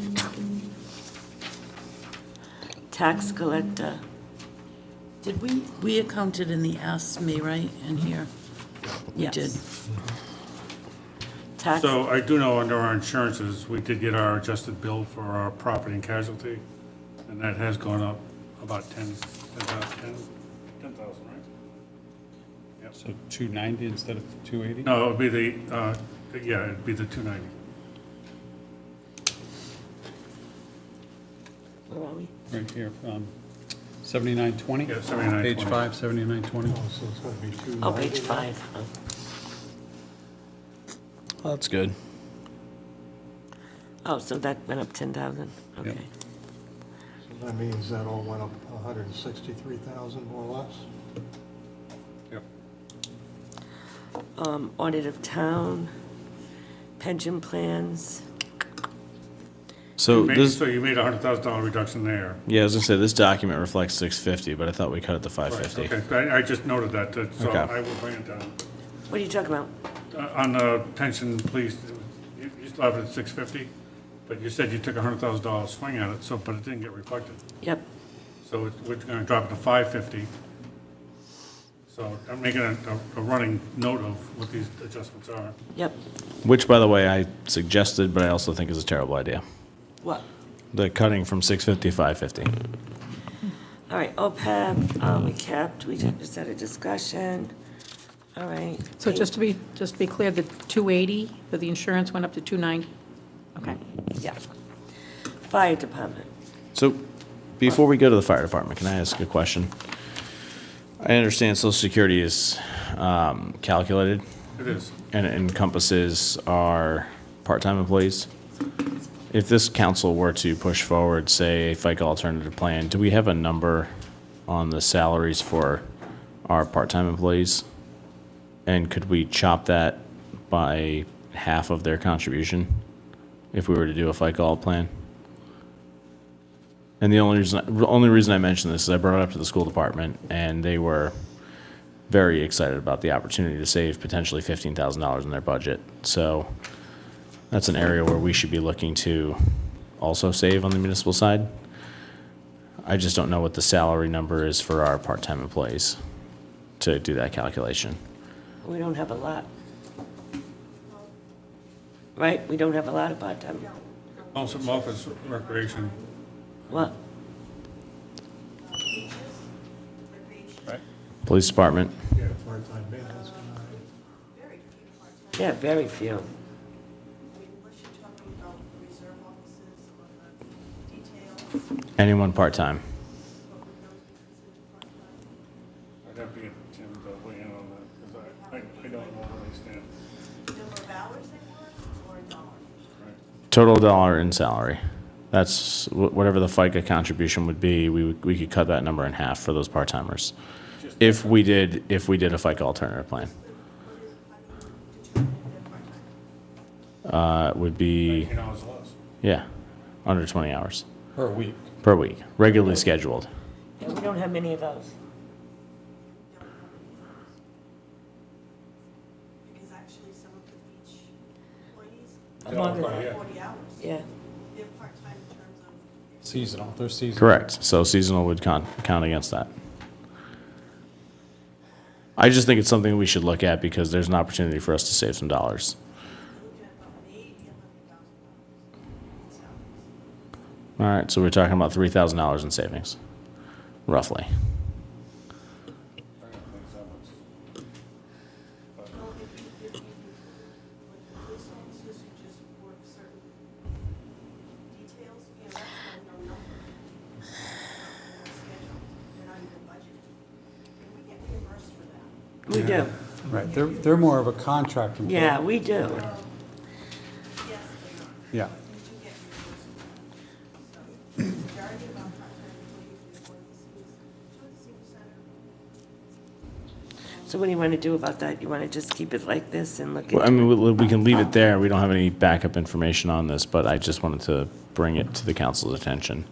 Tax collector, Did we accounted in the ASME, right, in here? We Yes. did. tax, So I do know under our insurances, we did get our adjusted bill for our property and casualty, and that has gone up about 10,000, right? Yep. So 290 instead of 280? No, it would be the, yeah, it'd be the 290. where are we? Right here, 7920? Yeah, 7920. Page 5, 7920. Oh, so it's gonna be 290. Oh, page 5. Oh. Well, that's good. Oh, so that went up 10,000, okay. Yep. So that means that all went up 163,000 more or less? Yep. Audit of town, pension plans, So this, So you made a $100,000 reduction there. yeah, I was gonna say, this document reflects 650, but I thought we cut it to Right, 550. okay, I just noted that, so Okay. I will bring it down. what are you talking about? On the pension, please, you still have it at 650, but you said you took a $100,000 swing at it, so, but it didn't get reflected. Yep, So we're gonna drop it to 550. So I'm making a running note of what these adjustments are. yep. Which, by the way, I suggested, but I also think is a terrible idea. What? The cutting from 650 to 550. All right, OPEB, we kept, we just had a discussion. All right. So just to be clear, the 280 for the insurance went up to 290? Okay. Yeah. Fire department. So, before we go to the fire department, can I ask a question? I understand Social Security is calculated, It is. and it encompasses our part-time employees. If this council were to push forward, say, a FICA alternative plan, do we have a number on the salaries for our part-time employees? And could we chop that by half of their contribution if we were to do a FICA alt plan? And the only reason I mention this is I brought it up to the school department, and they were very excited about the opportunity to save potentially $15,000 in their budget. So that's an area where we should be looking to also save on the municipal side. I just don't know what the salary number is for our part-time employees to do that calculation. We don't have a lot. Right? We don't have a lot of part-time. Also, office recreation, What? Beaches, recreation, right? Police department, Yeah, part-time maintenance guy. very few part-time. Yeah, very few. I mean, unless you're talking about reserve officers or the detail, anyone part-time. what would those be considered part-time? I'd have to get Tim to weigh in on that, because I don't know where they stand. Number of hours they work or dollars? Right. Total dollar in salary. That's whatever the FICA contribution would be, we could cut that number in half for those part-timers. If we did a FICA alternative plan. Would be, 18 hours less. yeah, under 20 hours Per week. per week, regularly scheduled. Yeah, we don't have many of those. Because actually some of the beach employees, Among the- Yeah. 40 hours. Yeah. They're part-time in terms of Seasonal, they're seasonal. Correct, so seasonal would count against that. I just think it's something we should look at because there's an opportunity for us to save some dollars. looking at about $80,000 and $100,000 salaries. All right, so we're talking about $3,000 in savings, roughly. Well, if you, like the police officers who just work certain details, you know, that's not no number. They're not scheduled, they're not even budgeted. And we get reimbursed for that. We do. Right, they're more of a contract employee. Yeah, we do. Yes, they are. Yeah. You do get reimbursement. So, majority of our part-time employees report to the senior center. So what do you want to do about that? You want to just keep it like this and look Well, I into mean, it? we can leave it there. We don't have any backup information on this, but I just wanted to bring it to the council's attention.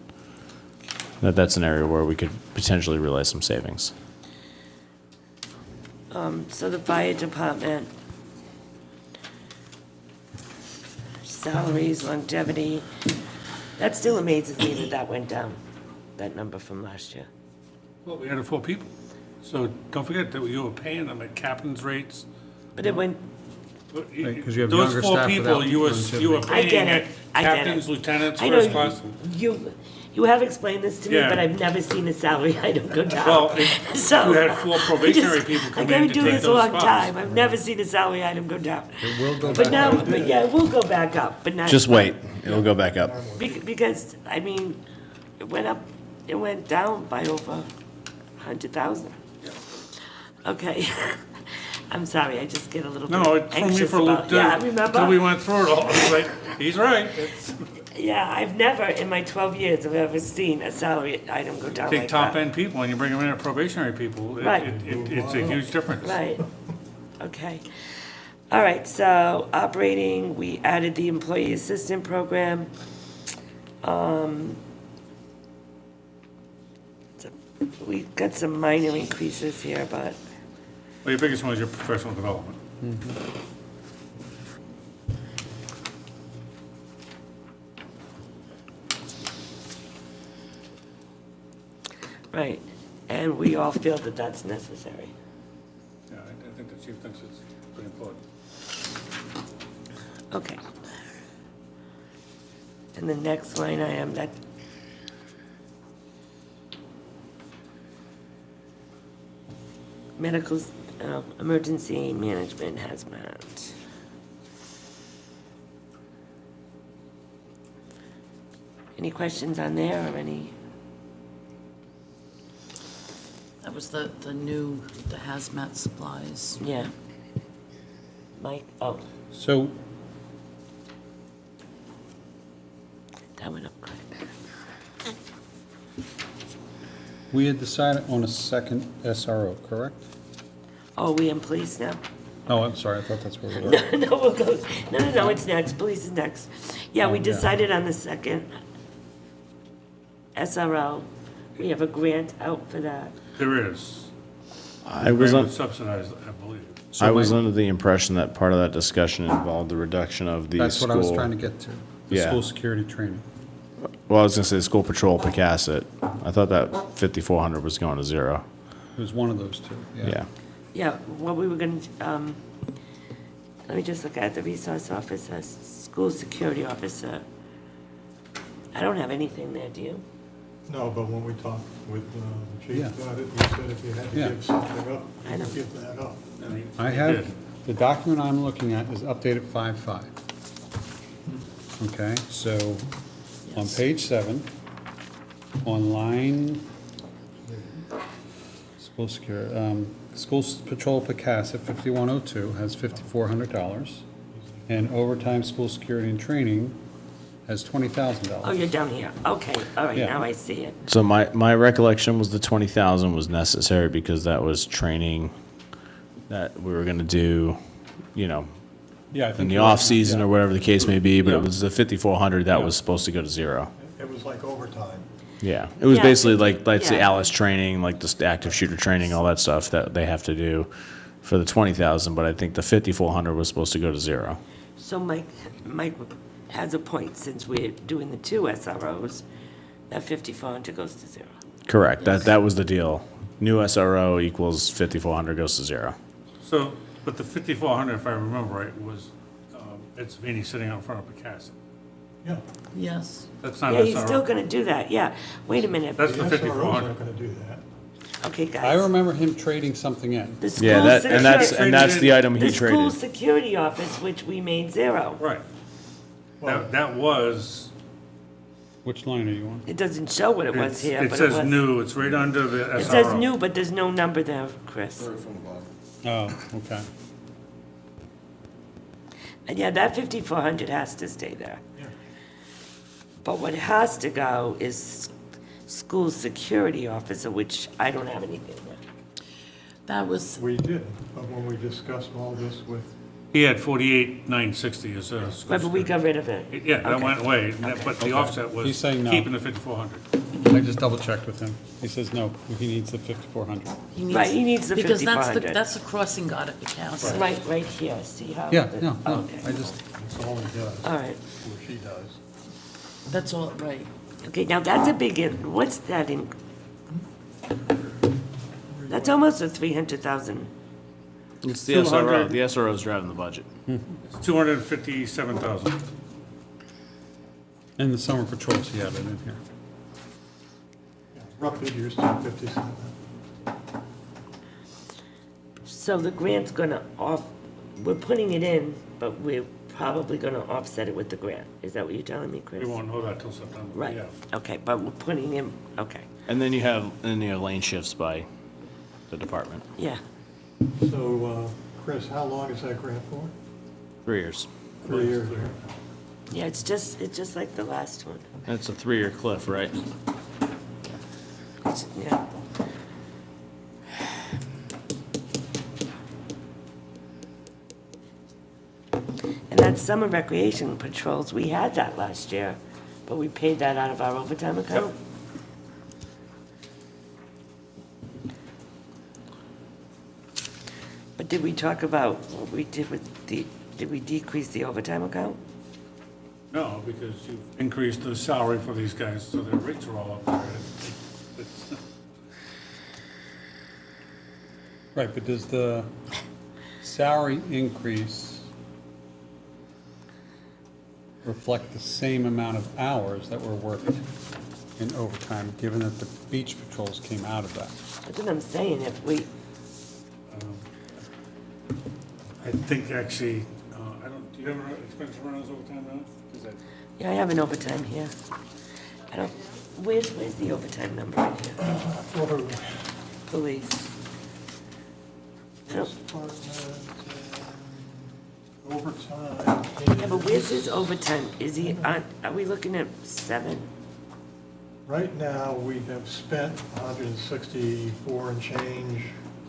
That's an area where we could potentially realize some savings. So the fire department, salaries, longevity, that still amazes me that that went down, that number from last year. Well, we had 4 people. So don't forget that you were paying them at captain's rates. But it went, Right, 'cause you have Those younger 4 staff people, without you were longevity. I paying get at it, I get it. captains, lieutenants, I know first class. you have explained this to me, Yeah. but I've never seen a salary item go down. Well, So, you had 4 probationary I just- people come I in gotta to do take this a those long spots. time, I've never seen a salary item go down. It will go But back now, up. but yeah, it will go back up, but not. Just wait. It'll go back up. Because, I mean, it went up, it went down by over 100,000. Okay, I'm sorry, I just get a little No, bit it threw me anxious for a about, loop, yeah, until we remember? went through it all. I was like, he's right. Yeah, I've never, in my 12 years, have ever seen a salary item go down Take like that. top-end people and you bring them in as probationary people, Right. it's a huge difference. Right, okay. All right, so operating, we added the employee assistant program. So we got some minor increases here, but, Well, your biggest one is your professional development. right, and we all feel that that's necessary. Yeah, I think the chief thinks it's pretty important. Okay. And the next line item, that. Medical, emergency management hazmat. Any questions on there or any? That was the new, the hazmat supplies. Yeah. Mike, oh, So that went up quick. we had decided on a second SRO, correct? Oh, we in police now? Oh, I'm sorry, I thought that's where we were. No, we'll go, no, it's next, police is next. Yeah, we Oh, yeah. decided on the second SRO. We have a grant out for that. There is. I was Grant on, subsidized, I believe. So I was my- under the impression that part of that discussion involved the reduction of the school. That's what I was trying to get to, the Yeah. school security training. Well, I was gonna say school patrol Picasset. I thought that 5,400 was going to zero. It was one of those two, Yeah. Yeah, what we were gonna, let me just look at the resource officer, school security officer. I don't have anything there, do you? No, but when we talked with the chief Yeah. about it, he said if you had to Yeah. give something up, I you know. could give that up. And he- I he have, did. the document I'm looking at is updated 5/5. Okay, so on page 7, on line, school secure, school patrol Picasset 5102 has $5,400. And overtime school security and training has $20,000. Oh, you're down here, okay, all right, Yeah. now I see it. So my recollection was the 20,000 was necessary because that was training that we were gonna do, you know, Yeah, I in think the you're right. off-season Yeah. or whatever the case may be, but Yeah. it was the 5,400 that Yeah. was supposed to go to zero. It was like overtime. Yeah, it was Yeah, basically like the yeah. Alice training, like the active shooter training, all that stuff that they have to do for the 20,000, but I think the 5,400 was supposed to go to zero. So Mike has a point, since we're doing the 2 SROs, that 5,400 goes to zero. Correct, that was the deal. New SRO equals 5,400 goes to zero. So, but the 5,400, if I remember right, was, it's Vini sitting out in front of Picasset. Yeah. Yes. That's not Yeah, he's still SRO. gonna do that, yeah. Wait a minute, That's the The SRO's 5,400. not gonna do that. okay, guys. I remember him trading something in. The school Yeah, and security, that's the item he the school traded. security office, which we made zero. Right. Well- That was, Which line are you on? It doesn't show what it was it's- here, it but it says was. new, it's right under the SRO. It says new, but there's no number there, Chris. Oh, okay. And yeah, that 5,400 has to stay there. But what has to go is school security officer, which I don't have anything there. That was, We did, but when we discussed all this with, He had 48,960 as a school. Right, but we got rid of it. Yeah, that Okay. went away, and that- but the offset was He's saying no. keeping the 5,400. I just double checked with him. He says no, he needs the 5,400. Right, he needs the because that's the, 5,400. that's the crossing guard account. so- Right here, see how? Yeah, the- no, no, okay. I just, that's all he does, All right, or she does. That's all, right. okay, now that's a big, what's that in? That's almost a 300,000. It's the 200. SRO. The SRO's driving the budget. It's 257,000. and the summer patrols he added in here. Rough figures, 257. So the grant's gonna we're putting it in, but we're probably gonna offset it with the grant. Is that what you're telling me, Chris? We won't know that till September. Right, Yeah. okay, but we're putting in, okay, And then you have lane shifts by the department. yeah. So, Chris, how long is that grant for? 3 years. 3 years. Yeah, it's just like the last one. And it's a 3-year cliff, right? Yeah. And that summer recreation patrols, we had that last year, but we paid that out of our overtime account. But did we talk about what we did with did we decrease the overtime account? No, because you've increased the salary for these guys, so their rates are all up there. It's- Right, but does the salary increase reflect the same amount of hours that were worked in overtime, given that the beach patrols came out of that? That's what I'm saying, if we, I think actually, I don't, do you have an expense runners overtime now? Is that, yeah, I have an overtime here. I don't, where's the overtime number in here? Police. I don't, Overtime. yeah, but where's his overtime? Is he on, are we looking at 7? Right now, we have spent 164 and change,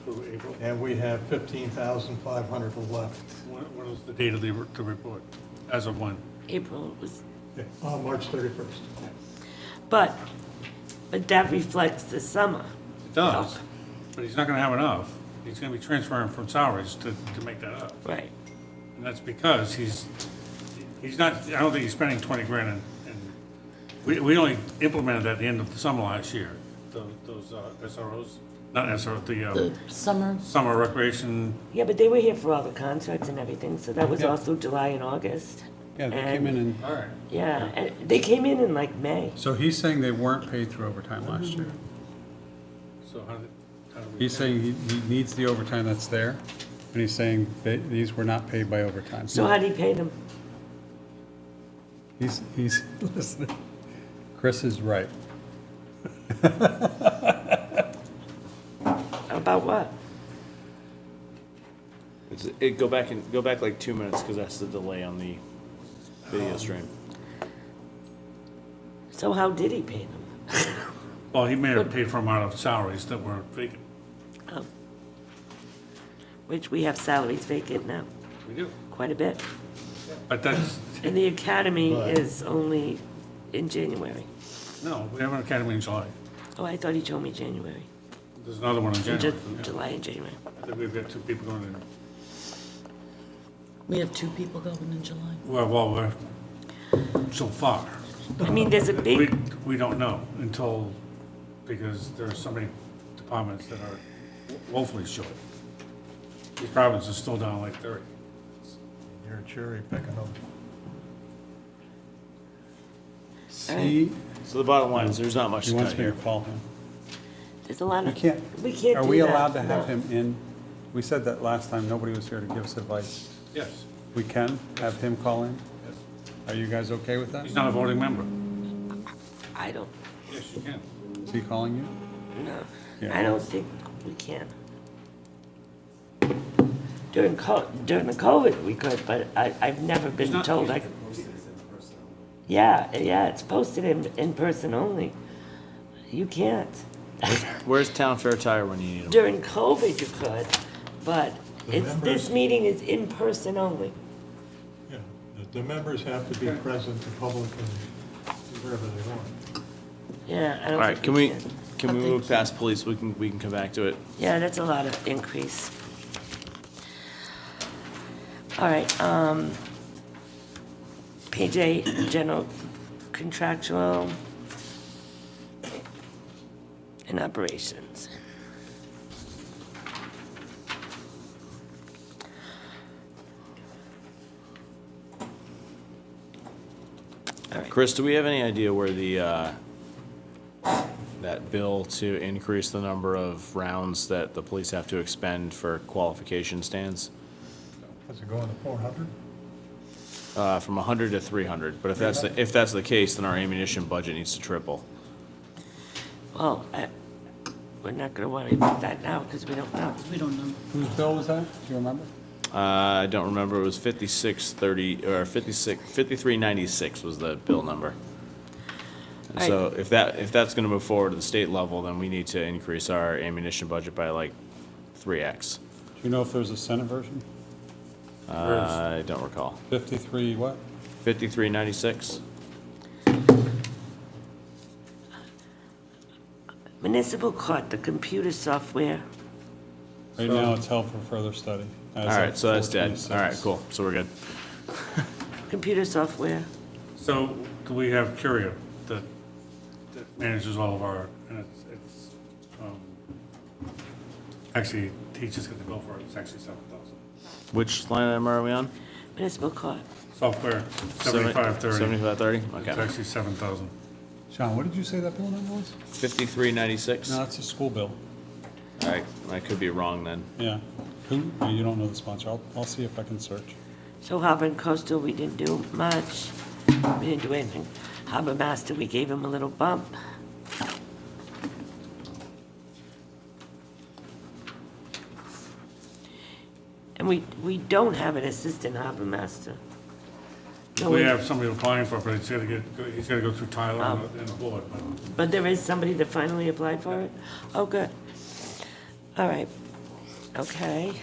through April? and we have 15,500 left. What is the date of the report? As of when? April was, On March 31st. but that reflects the summer. It does, but he's not gonna have enough. He's gonna be transferring from salaries to make that up. Right. And that's because he's not, I don't think he's spending 20 grand and we only implemented that at the end of the summer last year. Those SROs, not SRO, The the summer, summer recreation. Yeah, but they were here for all the concerts and everything, so that was Yeah. also July and August. Yeah, they came in and, All right. Yeah, and they came in like May. so he's saying they weren't paid through overtime last year. So how do we? He's saying he needs the overtime that's there, and he's saying that these were not paid by overtime. So how do you pay them? He's, listening. Chris is right. About what? Go back like 2 minutes because that's the delay on the video stream. So how did he pay them? Well, he may have paid for them out of salaries that were vacant. Oh. Which we have salaries vacant now, We do. quite a bit. But that's, And the academy is only in January. no, we have an academy in July. Oh, I thought he told me January. There's another one in January. July and January. I think we've got 2 people going in. we have 2 people going in July. Well, we're so far. I mean, there's a big, We don't know until, because there are so many departments that are woefully short. These provinces are still down like 30. You're cherry picking them. He, So the bottom line is there's not much he to wants cut me to here. call him. there's a lot We of, can't, we can't are do we that, allowed to have no. him in? We said that last time, nobody was here to give us advice. Yes, We can have him call in? yes. Are you guys okay with that? He's not a voting member. I don't, Yes, you can. Is he calling you? no. Yeah. I don't think we can. During the COVID, we could, but I've never been told I. Yeah, it's posted in person only. You can't. Where's Town Fair Tire when you need them? During COVID, you could, but this members- meeting is in person only. Yeah, the members have to be present, the public can, wherever they want. Yeah, I All don't right, think can we we, can. can we Okay. move past police? We can come back to it. Yeah, that's a lot of increase. All right, page 8, general contractual and operations. All right, Chris, do we have any idea where the, that bill to increase the number of rounds that the police have to expend for qualification stands? Is it going to 400? From 100 to 300, but if that's the case, then our ammunition budget needs to triple. well, we're not gonna worry about that now, because we don't know. We don't know. Whose bill was that? Do you remember? I don't remember, it was 5630, or 5396 was the bill number. And Right. so if that's gonna move forward to the state level, then we need to increase our ammunition budget by like 3x. Do you know if there's a Senate version? I don't recall. 53 what? 5396? Municipal court, the computer software, Right now, it's held for further study. All right, so that's dead. All right, 426. cool, so we're good. computer software. So, do we have Curio that manages all of our, and actually, he just got the bill for it, it's actually 7,000. Which line item are we on? Municipal court. Software, 7530. 7530, It's okay. actually 7,000. Sean, what did you say that bill number was? 5396? No, it's a school bill. All right, I could be wrong then. Yeah. Who? Oh, you don't know the sponsor. I'll see if I can search. So Harbor and Coastal, we didn't do much. We didn't do anything. Harbor Master, we gave him a little bump. And we don't have an assistant harbor master. No, We have somebody applying for it, but he's gotta go through Tyler and the board, but But there is somebody that finally applied for it? Oh, good. All right, okay.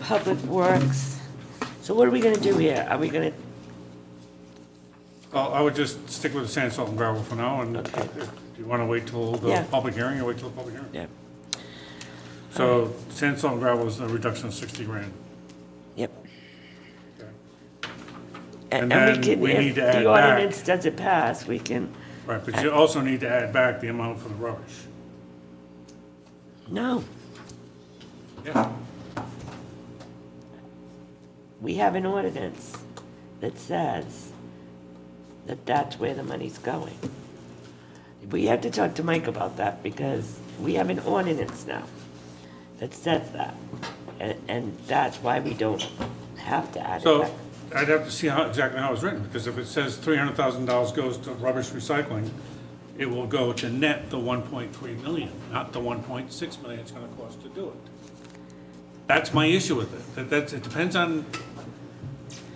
Public Works. So what are we gonna do here? Are we gonna, Well, I would just stick with the sand, salt, and gravel for now, and Okay. if you want to wait till Yeah. the public hearing, you wait till the public hearing. yeah, So sand, salt, and gravel is a reduction of 60 grand. yep. Okay. And And we then can, we if need to add the back- ordinance doesn't pass, we can, Right, but you also need to add back the amount for the rubbish. no, Yeah. we have an ordinance that says that that's where the money's going. We have to talk to Mike about that, because we have an ordinance now that says that. And that's why we don't have to add it So back. I'd have to see exactly how it's written, because if it says $300,000 goes to rubbish recycling, it will go to net the 1.3 million, not the 1.6 million it's gonna cost to do it. That's my issue with it. It depends on,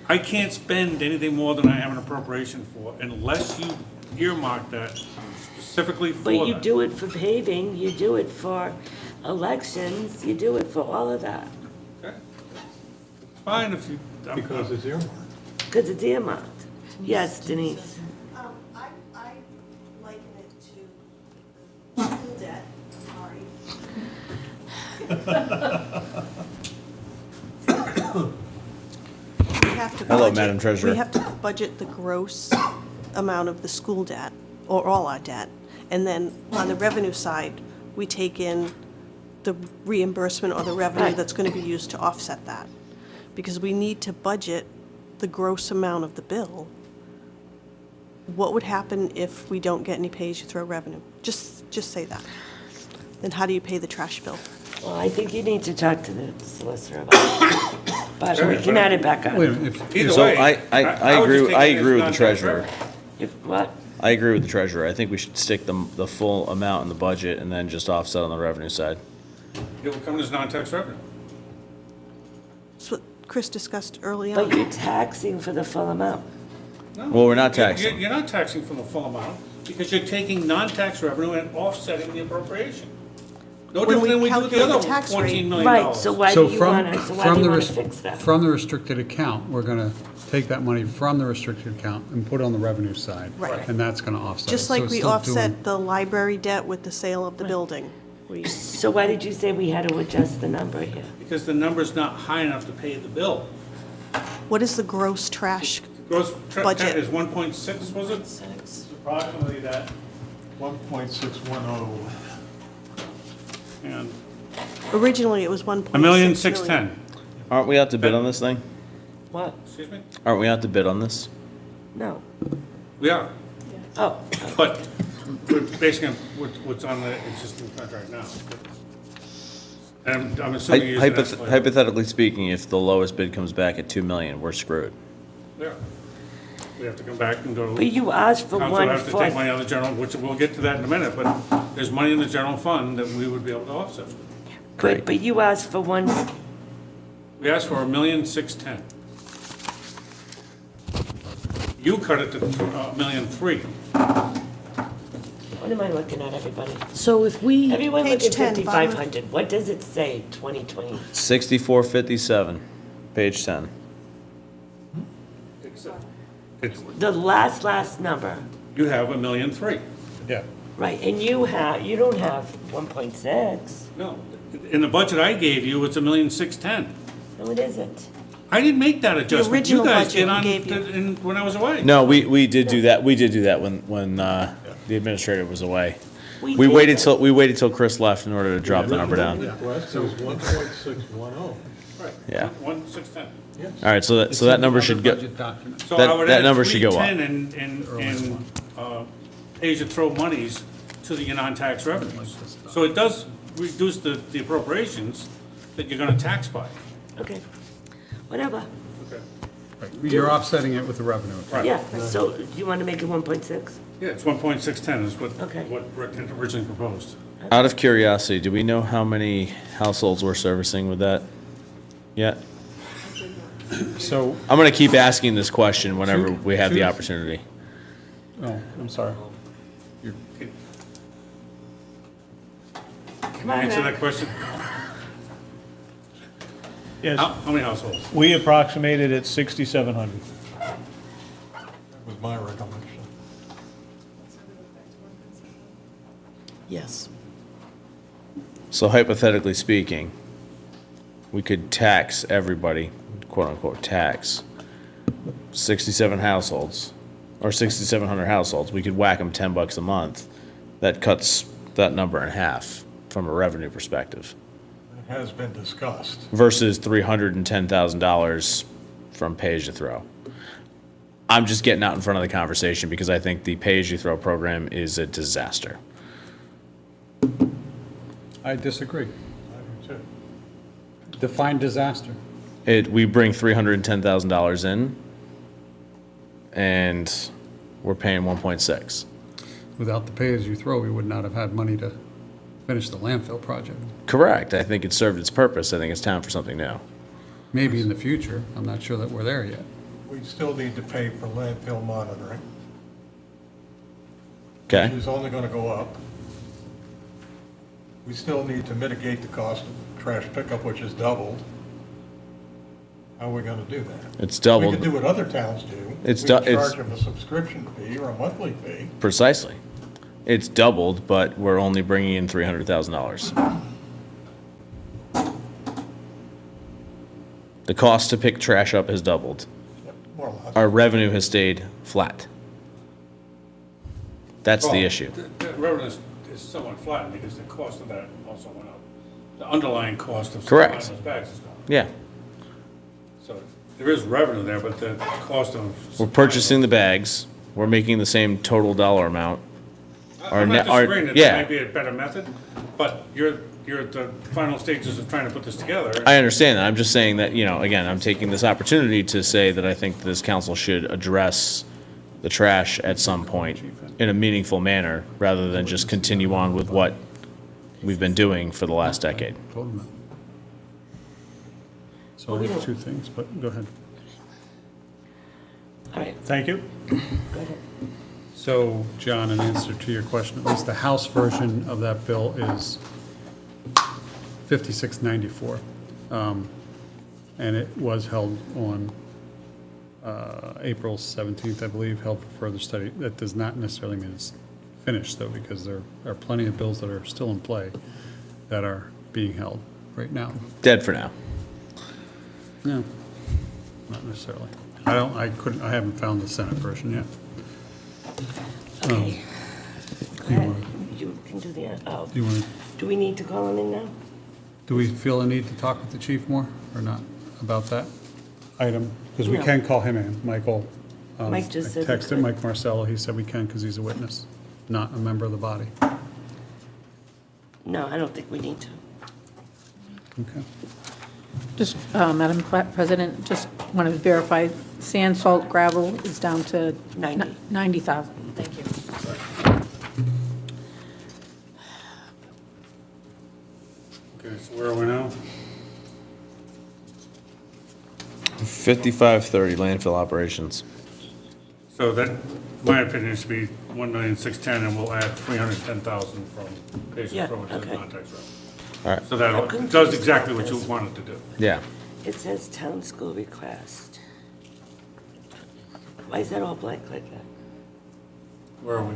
I can't spend anything more than I have an appropriation for unless you earmark that specifically for But you that. do it for paving, you do it for elections, you do it for all of that, Okay. Fine if you. Because it's earmarked. because it's earmarked. Yes, Denise? I liken it to school debt, sorry. We have to Hello, budget- Madam Treasurer. We have to budget the gross amount of the school debt, or all our debt. And then on the revenue side, we take in the reimbursement or the revenue Right. that's gonna be used to offset that. Because we need to budget the gross amount of the bill. What would happen if we don't get any pay-as-you-throw revenue? Just say that. Then how do you pay the trash bill? Well, I think you need to talk to the solicitor about it. But we can add it back on. Wait a minute, if, Either So way, I would just agree, take I it as agree with the non-tax treasurer. revenue. If, what? I agree with the treasurer. I think we should stick the full amount in the budget and then just offset on the revenue side. it will come as non-tax revenue. That's what Chris discussed early But on. you're taxing for the full amount. No. Well, we're not You're- taxing. You're not taxing for the full amount, because you're taking non-tax revenue and offsetting the appropriation. No When different we than we do with the calculate other the tax rate. $14 million. Right, so why do you want to, fix that? From the restricted account, we're gonna take that money from the restricted account and put it on the revenue side. Right. And that's gonna offset it. Just So like it's we still offset doing- the library debt with the sale of the building. So why did you say we had to adjust the number here? Because the number's not high enough to pay the bill. What is the gross trash? Gross Budget. is 1.6, was it? It's approximately that. 1.610. And Originally, it was 1.6 $1.610 million. Aren't we out to bid on this thing? What? Excuse me? Aren't we out to bid on this? No. We are, Oh, but we're basing on what's on the existing contract now. And I'm assuming you're using that. Hypothetically speaking, if the lowest bid comes back at 2 million, we're screwed. Yeah. We have to come back and go. but you asked for Council would have to take 1/4. money out of the general, which we'll get to that in a minute, but there's money in the general fund that we would be able to offset. But you asked for one, We asked for $1,610,000. You cut it to $1,300,000. what am I looking at, everybody? So if we, Everyone look Page at 10, 5,500. What does it say, 2020? 6457, page 10. It's, The last number, you have $1,300,000. Yeah. right, and you don't have 1.6. No, in the budget I gave you, it's $1,610,000. No, it isn't. I didn't make that adjustment. original You guys budget did we on, gave you. when I was away. No, we did do that. We did do that when the administrator was away. We We did. waited till Chris left in order to drop the number down. Request was 1.610. Right. Yeah. 1,610,000. All right, so It's that in number other should go. budget document. So That- I would that add number should go up. 310 in pay-as-you-throw monies to the non-tax revenues. So it does reduce the appropriations that you're gonna tax by. Okay, whatever. Okay. Right. You're offsetting it with the revenue. Right. Yeah, so do you want to make it 1.6? Yeah, it's 1.610 is Okay. what Rick originally proposed. Out of curiosity, do we know how many households we're servicing with that yet? So, I'm gonna keep asking this question whenever Shoot. we have the Shoot. opportunity. Oh, I'm sorry. Come on, Answer that Rick. question? yes, How many households? we approximated at 6,700. Was my recollection. yes. So hypothetically speaking, we could tax everybody, quote unquote, tax 67 households or 6,700 households. We could whack them $10 a month. That cuts that number in half from a revenue perspective It has been discussed. versus $310,000 from pay-as-you-throw. I'm just getting out in front of the conversation because I think the pay-as-you-throw program is a disaster. I disagree. I do too. Define disaster. We bring $310,000 in, and we're paying 1.6. Without the pay-as-you-throw, we would not have had money to finish the landfill project. Correct. I think it served its purpose. I think it's time for something new. Maybe in the future. I'm not sure that we're there yet. We still need to pay for landfill monitoring, Okay? which is only going to go up. We still need to mitigate the cost of trash pickup, which is doubled. How are we going to do that? It's We doubled. can do what other towns do. It's We can du- it's- charge them a subscription fee or a monthly fee. Precisely. It's doubled, but we're only bringing in $300,000. The cost to pick trash up has doubled. More or less. Our revenue has stayed flat. That's the Well, issue. The revenue is somewhat flat because the cost of that also went up. The underlying cost of Correct. supplying those bags is gone. Yeah. So there is revenue there, but the cost of. We're purchasing the bags. We're making the same total dollar amount. I'm not our- disagreeing that yeah. there may be a better method, but you're at the final stages of trying to put this together. I understand that. I'm just saying that, again, I'm taking this opportunity to say that I think this council should address the trash at some point in a meaningful manner, rather than just continue on with what we've been doing for the last decade. Told him that. So Well, I we have don't- 2 things, but go ahead. All right, Thank you. go ahead. So, John, in answer to your question, at least the House version of that bill is 5694. And it was held on April 17th, I believe, held for further study. That does not necessarily mean it's finished, though, because there are plenty of bills that are still in play that are being held right now. Dead for now. No, not necessarily. I haven't found the Senate version yet. Okay. Go ahead. You can do the, oh, Do you want to, do we need to call him in now? do we feel a need to talk with the chief more or not about that item? Because we No. can call him in, Michael. Mike just said we I texted could. Mike Marcello, he said we can because he's a witness, not a member of the body. No, I don't think we need to. Okay. Just, Madam President, just want to verify, sand, salt, gravel is down to 90. 90,000. Thank you. Okay, so where are we now? 5530 landfill operations. So that, my opinion, should be 1,610,000, and we'll add 310,000 from patient Yeah, throw into the okay. non-tax revenue. All right. So that does exactly what you wanted to do. Yeah. It says town school request. Why is that all blank like that? Where are we?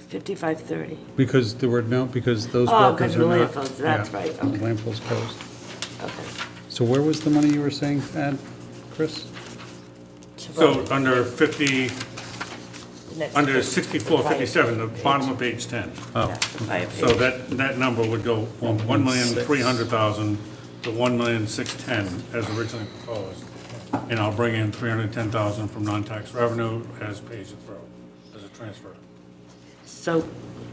5530. Because there were no, because those Oh, workers because are the not. landfills, that's yeah, right, the okay. Landfill's closed. Okay. So where was the money you were saying, add, Chris? So under 50, Next under page. 6457, the Page. bottom of page 10. Oh, Yeah, the fire So page. that number would go from 1,300,000 to 1,610,000 as originally proposed. And I'll bring in 310,000 from non-tax revenue as pay as you throw, as a transfer. So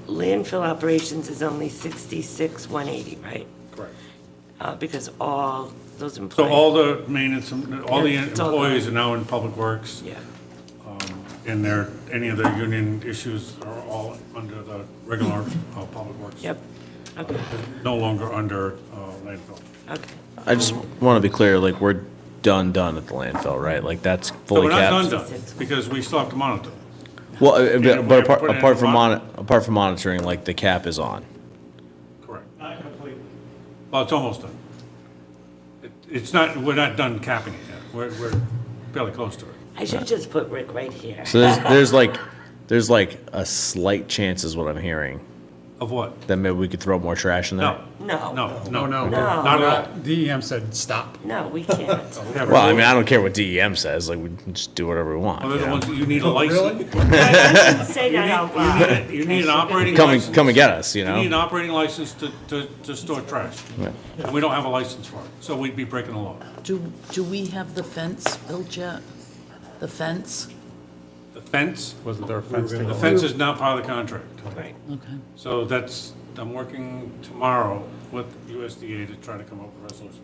landfill operations is only 66,180, right? Correct. Because all those So employees. all the maintenance, all the Yeah, it's all employees gone. are now in Public Works, Yeah, and any of the union issues are all under the regular Public Works. yep, okay, No longer under landfill. okay. I just want to be clear, like, we're done at the landfill, right? Like, that's So fully we're not capped. done, because we still have to monitor. Well, we but have to apart, put in apart from mon- apart from monitoring, like, the cap is on. Correct. Not complete. Well, it's almost done. It's not, we're not done capping it yet. We're fairly close to it. I should just put Rick right here. So there's like a slight chance, is what I'm hearing, Of what? that maybe we could throw more trash in there. No. No. No. no. Not at all. DEM said stop. No, we can't. Well, I mean, I don't care what DEM says. Like, we can just do whatever we want. Well, they're you the know? ones that you need a license. I shouldn't say that out loud. You need an operating Come and license. get us, you You need an know. operating license to store trash. And we don't have a license for it, so we'd be breaking the law. Do we have the fence built yet? The fence? The fence, Wasn't there a fence? the fence is not part of the contract. Right. Okay. So I'm working tomorrow with USDA to try to come up with a resolution.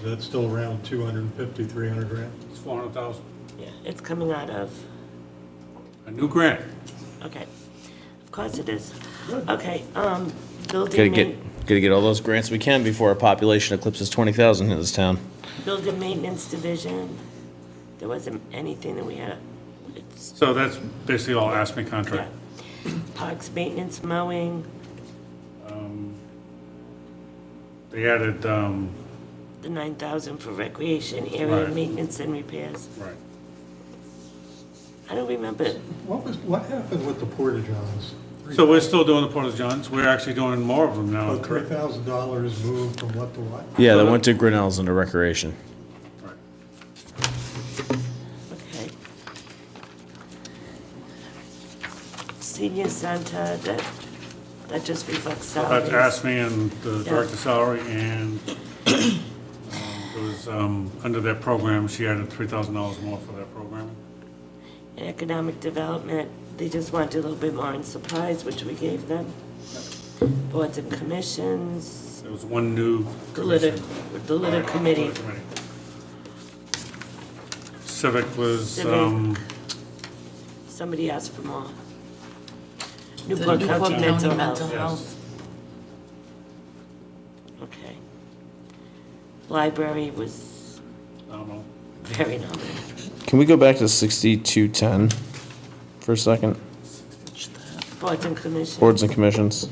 That's still around 250, 300 grand. It's 400,000. Yeah, it's coming out of, A new grant. okay. Of course it is. Okay, Gotta building get all those grants we can before our population eclipses 20,000 in this town. building maintenance division. There wasn't anything that we had. It's, So that's basically all ASME yeah. contract. Parks maintenance mowing, They added, the 9,000 for recreation, area Right. maintenance and repairs. right. I don't remember. What happened with the porta-johns? So we're still doing the Porta Johns. We're actually doing more of them now. About $3,000 moved from what to what? Yeah, that went to Grinnell's into recreation. Right. Okay. Senior center, that just reflects salaries. That's ASME and the Yeah. director's salary, and it was, under that program, she added $3,000 more for that program. Economic development, they just wanted a little bit more in supplies, which we gave them. Boards and commissions, There was one new the litter, commission. the litter committee. Civic was, Civic. Somebody asked for more. The Newport County mental health. Yes. okay. Library was I don't know. very nominal. Can we go back to 6210 for a second? Boards and commissions. Boards and commissions.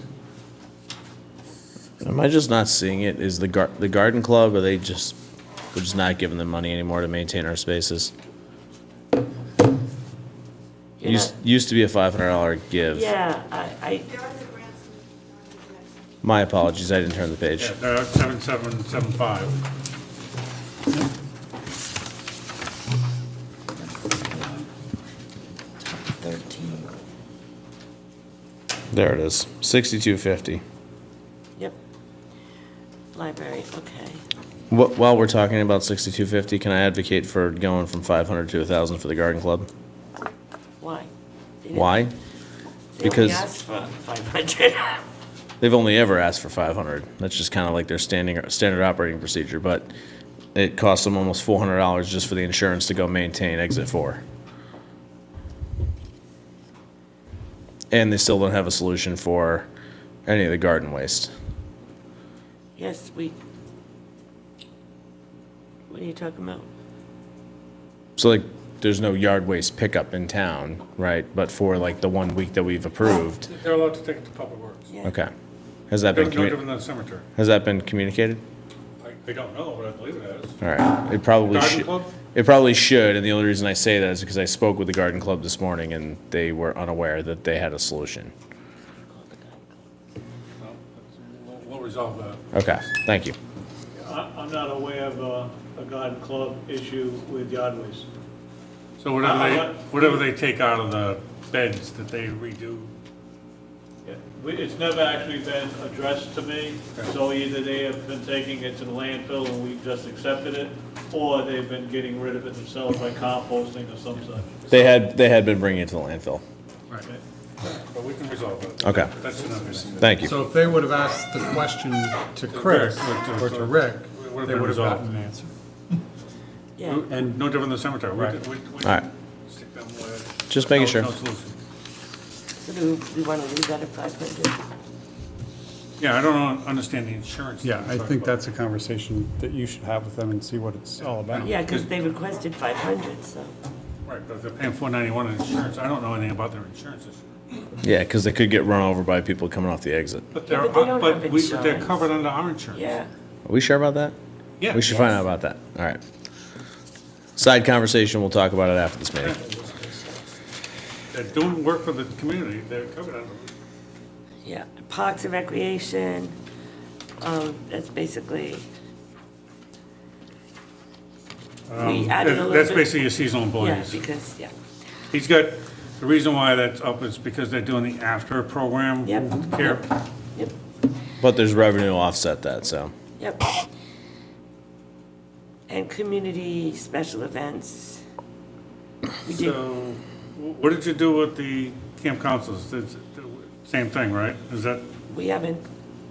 Am I just not seeing it? Is the garden club, are they just, we're just not giving them money anymore to maintain our spaces? You're not- Used to be a $500 give. Yeah, There are the grants and the next. My apologies, I didn't turn the page. Yeah, they're at 7775. Top 13. There it is, 6250. yep. Library, okay. While we're talking about 6250, can I advocate for going from 500 to 1,000 for the garden club? Why? They didn't- Why? They only Because asked for 500. they've only ever asked for 500. That's just kind of like their standard operating procedure, but it costs them almost $400 just for the insurance to go maintain exit 4. And they still don't have a solution for any of the garden waste. Yes, what are you talking about? So like, there's no yard waste pickup in town, right? But for like the 1 week that we've approved, They're allowed to take it to Public Works. Yeah. okay. Has that No been different than the cemetery. has that been communicated? I don't know, but I believe it is. All right, it probably Garden should. club? It probably should, and the only reason I say that is because I spoke with the garden club this morning, and they were unaware that they had a solution. No, we'll resolve that. Okay, thank you. I'm not aware of a garden club issue with yard waste. So whatever they take out of the beds that they redo, Yeah, it's never actually been addressed to me, so either they have been taking it to the landfill and we've just accepted it, or they've been getting rid of it themselves by composting or some such. They had been bringing it to the landfill. right, but we can resolve that. Okay. That's enough. Thank you. So if they would have asked the question to Chris or to Rick, Would've they been would have resolved. gotten an answer. Yeah, And no different than the cemetery. Right. We All right, stick them with. just making sure. No solution. so do we want to leave that at 500? Yeah, I don't understand the insurance. Yeah, thing, I but- think that's a conversation that you should have with them and see what it's all about. Yeah, because they requested 500, so. Right, but if they're paying $491 in insurance, I don't know anything about their insurance issue. Yeah, because they could get run over by people coming off the exit. But Yeah, but they don't have they're insurance. covered under our insurance. Yeah, Are we sure about that? Yeah. We should find out about that. All right. Side conversation, we'll talk about it after this meeting. They're doing work for the community, they're covered under. yeah. Parks and Recreation, that's basically, we added a little That's bit. basically your seasonal Yeah, employees. because, yeah, He's got, the reason why that's up is because they're doing the after program. Yep. Care. yep, But there's revenue to offset that, so. yep. And community special events. We did, So, what did you do with the camp councils? It's the same thing, right? Is that, we haven't,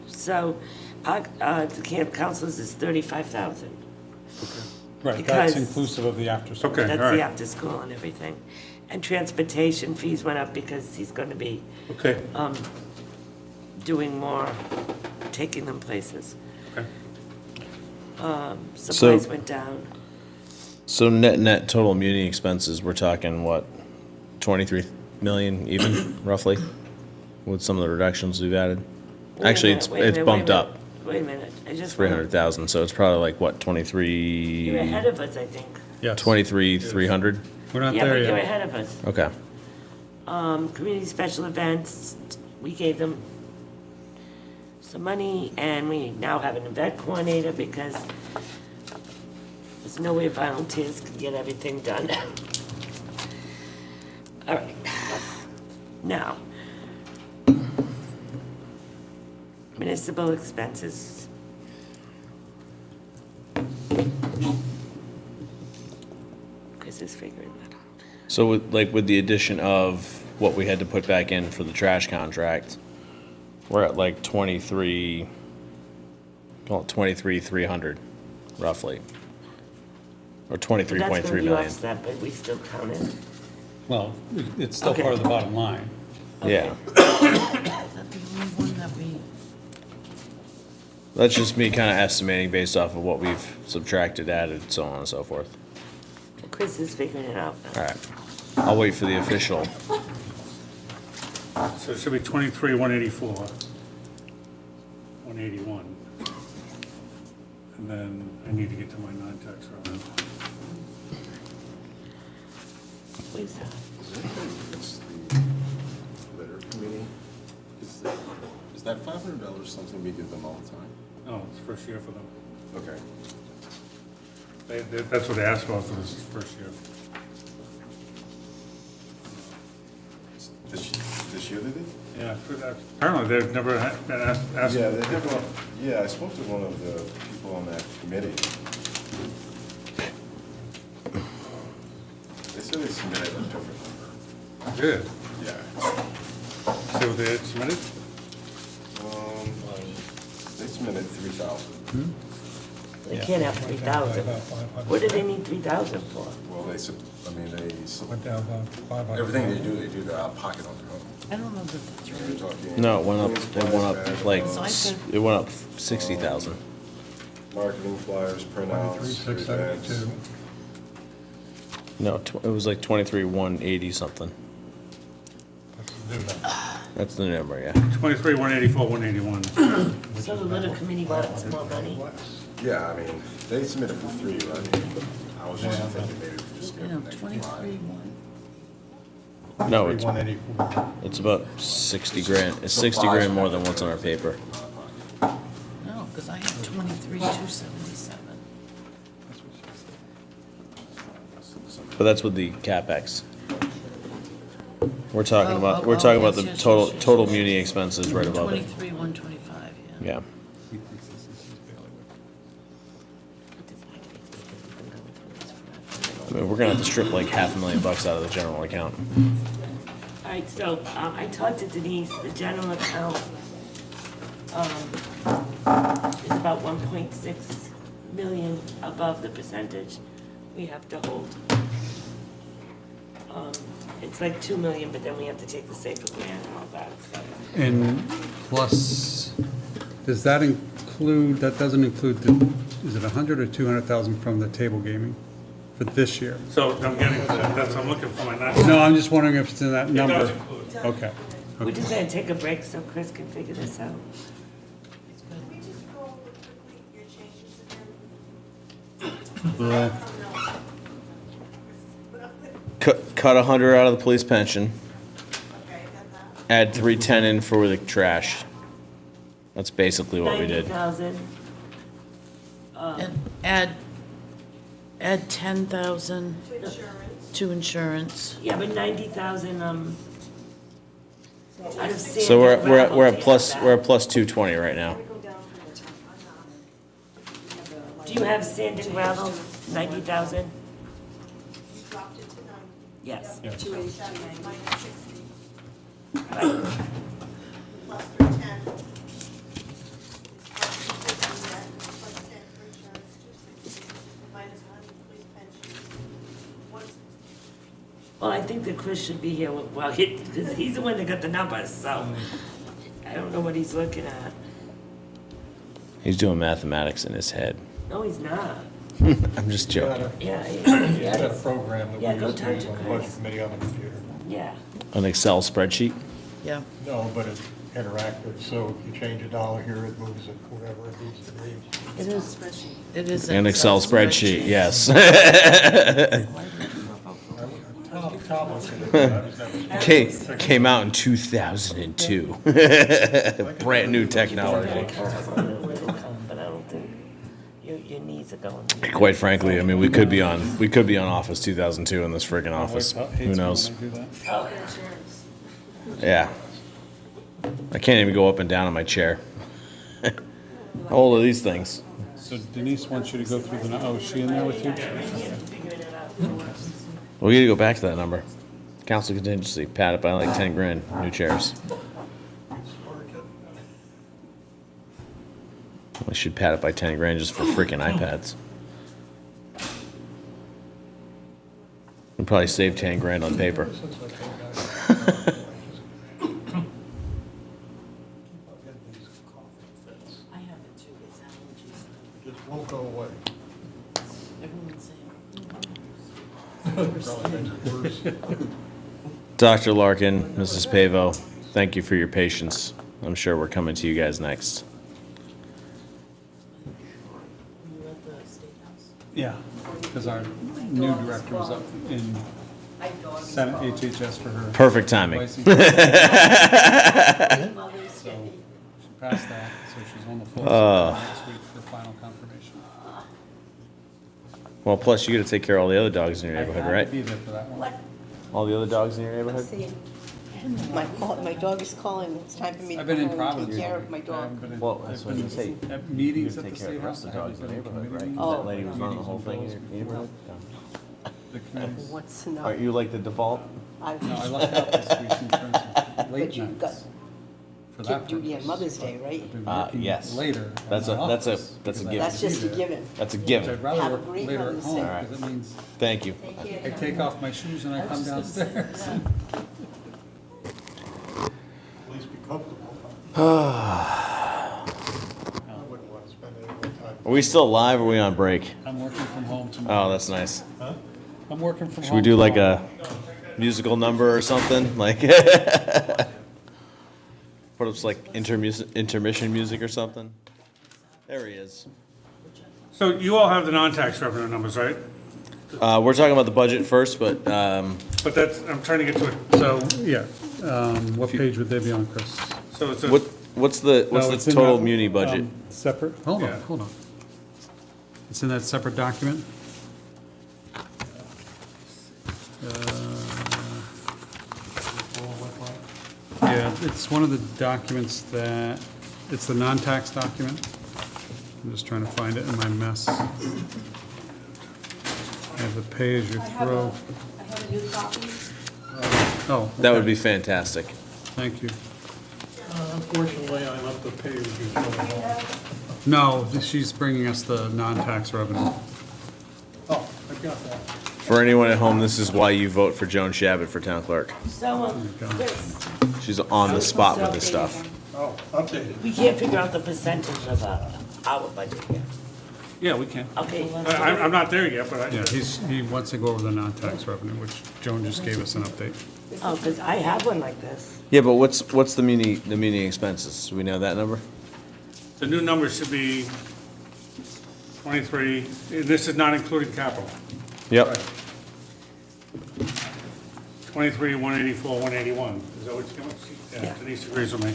so, the camp councils is 35,000. Right, Because- that's inclusive of the after-school. Okay. That's all the right. after-school and everything. And transportation fees went up because he's going to be okay, doing more, taking them places. okay. Supplies went down. So net total immunity expenses, we're talking what, 23 million even, roughly? With some of the reductions we've added? Wait a Actually, minute, it's wait a minute, bumped wait a up minute, Wait a minute, I just. wanna- 300,000, so it's probably like what, You're ahead 23, of us, I think. Yes, 300? we're not Yeah, there but you're yet. ahead of us. Okay. Community special events, we gave them some money, and we now have an event coordinator because there's no way volunteers can get everything done. All right. Now, municipal expenses. Chris is figuring that out. So with the addition of what we had to put back in for the trash contract, we're at like 23, call it 23,300 roughly. Or But that's going 23.3 to be million. offset, but we still count it. Well, it's still Okay. part of the bottom line. Yeah. Is that the only one that we, That's just me kind of estimating based off of what we've subtracted, added, so on and so forth. Chris is figuring it out now. All right. I'll wait for the official. So it should be 23,184, 181. And then I need to get to my non-tax revenue. Where's that? Litter committee, is that $500 something we give them all the time? No, it's first year for them. Okay. That's what they asked for this first year. This year they did? Yeah, apparently they've never been asked. Yeah, they have one. Yeah, I spoke to one of the people on that committee. They said they submitted a different number. Good. Yeah. See what they had submitted? They submitted 3,000. They can't have 3,000. What do they need 3,000 for? Well, they Went down about 500. everything they do they're out of pocket on their own. I don't know that that's They're right. talking. No, it went up. It went up like So I said- it went up 60,000. Marketing flyers, printouts, 23,672. events. No, it was like 23,180 something. That's the new number. That's the number, yeah. 23,184, 181. So the little committee wants more money? Yeah, I mean, they submitted for 3, right? I was just thinking maybe we could just You give know, them an extra 23,1. No, it's 184. it's about 60 grand. It's 60 grand more than what's on our paper. No, because I have 23,277. But that's with the CapEx. We're talking Oh, about oh, we're oh, talking about yes, the yes, total yes, yes, total yes. muni expenses right above it. 23,125, yeah. Yeah. I mean, we're gonna have to strip like $500,000 out of the general account. All right, so I talked to Denise, the general account is about 1.6 million above the percentage we have to hold. It's like 2 million, but then we have to take the safer grant and all that, so. And plus, does that include, that doesn't include the, is it 100 or 200,000 from the table gaming for this year? So I'm getting, that's, I'm looking for my non. No, I'm just wondering if it's in that It number. does include. Okay. We're just gonna take a break so Chris can figure this out. Can we just go over quickly your changes again? Yeah. Cut 100 out of the police pension. Okay, got that. Add 310 in for the trash. That's basically what we did. 90,000. And add 10,000 To insurance. to insurance. Yeah, but 90,000, out of sand. So we're and gravel, at take plus that. we're at plus 220 right now. Go down from the top. I'm not. Do you have sand and gravel, 90,000? You dropped it to 90. Yes. Yep. 287 minus 60. Right. Plus 310. Plus 250 net, plus 10 for insurance, 260. Minus 100 police pension, 160. Well, I think that Chris should be here, well, because he's the one that got the numbers, so I don't know what he's looking at. He's doing mathematics in his head. No, he's not. I'm just joking. Yeah, He yeah, had a program that Yeah, we go used to talk use to on the Chris. budget committee on the computer. yeah. An Excel spreadsheet. Yeah. No, but it's interactive, so if you change a dollar here, it moves it wherever it needs to be. It is. It is An Excel spreadsheet, yes. Tom was gonna do that. I was never- Came out in 2002. Brand new technology. But I don't think your knees are going. Quite frankly, I mean, we could be on Office 2002 in this friggin' office. Who knows? Yeah. I can't even go up and down in my chair. How old are these things? So Denise wants you to go through the, oh, is she in there with you? We gotta go back to that number. Council contingency, pad it by like 10 grand, new chairs. We should pad it by 10 grand just for freaking iPads. We'd probably save 10 grand on paper. Since I came back, I keep on getting these coughing fits. I have it too. Dr. Larkin, Mrs. Pavo, thank you for your patience. I'm sure we're coming to you guys next. Yeah, because our new director was up in Senate HHS for her. Perfect timing. licensing. So she passed that, so she's on the floor next week for final confirmation. Well, plus you gotta take care of all the other dogs in your neighborhood, I had right? to be there for that one. All the other dogs in your neighborhood? My dog is calling, it's time for me to I've go been in home and Providence. take care of my I dog. haven't been in- Well, that's I've what I was been gonna say. At meetings You at the take care of state the rest house. of the I dogs in the haven't been neighborhood, committee right? meetings. That lady was running the whole thing in your neighborhood? The committees. What's to know? Aren't you like the default? No, I left out this week in terms of late But you've got nights. For that kid duty on purpose. Mother's Day, right? I've been Uh, working yes. later. That's in a- my that's a- office that's a because I given. have That's to be just a there. given. That's a Which given. I'd rather Have a work great later at Mother's home, Day. because it means Thank you. I take off my shoes and I come downstairs. At least be comfortable. I wouldn't want to spend any more time. Are we still live or are we on break? I'm working from home tomorrow. Oh, that's nice. I'm working from home. Should we do like tomorrow. a musical number or something? Like, put up like intermission music or something? There he is. So you all have the non-tax revenue numbers, right? We're talking about the budget first, but, But that's, I'm trying to get to it. So, Yeah, what page would they be on, Chris? so it's a. what's No, the it's in total that, muni budget? Separate, hold Yeah. on, hold on. It's in that separate document? Yeah, it's one of the documents that, it's the non-tax document. I'm just trying to find it in my mess. I have the pay-as-you-throw. I have a new copy. Oh, That would okay. be fantastic. Thank you. Unfortunately, I left the pay review for home. No, she's bringing us the non-tax revenue. Oh, I got that. For anyone at home, this is why you vote for Joan Shabbat for town clerk. So, Chris, She's on the spot with this stuff. Oh, updated. we can't figure out the percentage of our budget here. Yeah, we can. Okay, I'm not there yet, but Yeah, I, he wants to go over the non-tax revenue, which Joan just gave us an update. oh, because I have one like this. Yeah, but what's the muni expenses? Do we know that number? the new number should be 23, and this is not including capital. Yep. 23, 184, 181. Is that what you got? Yeah. Yeah, Denise agrees with me.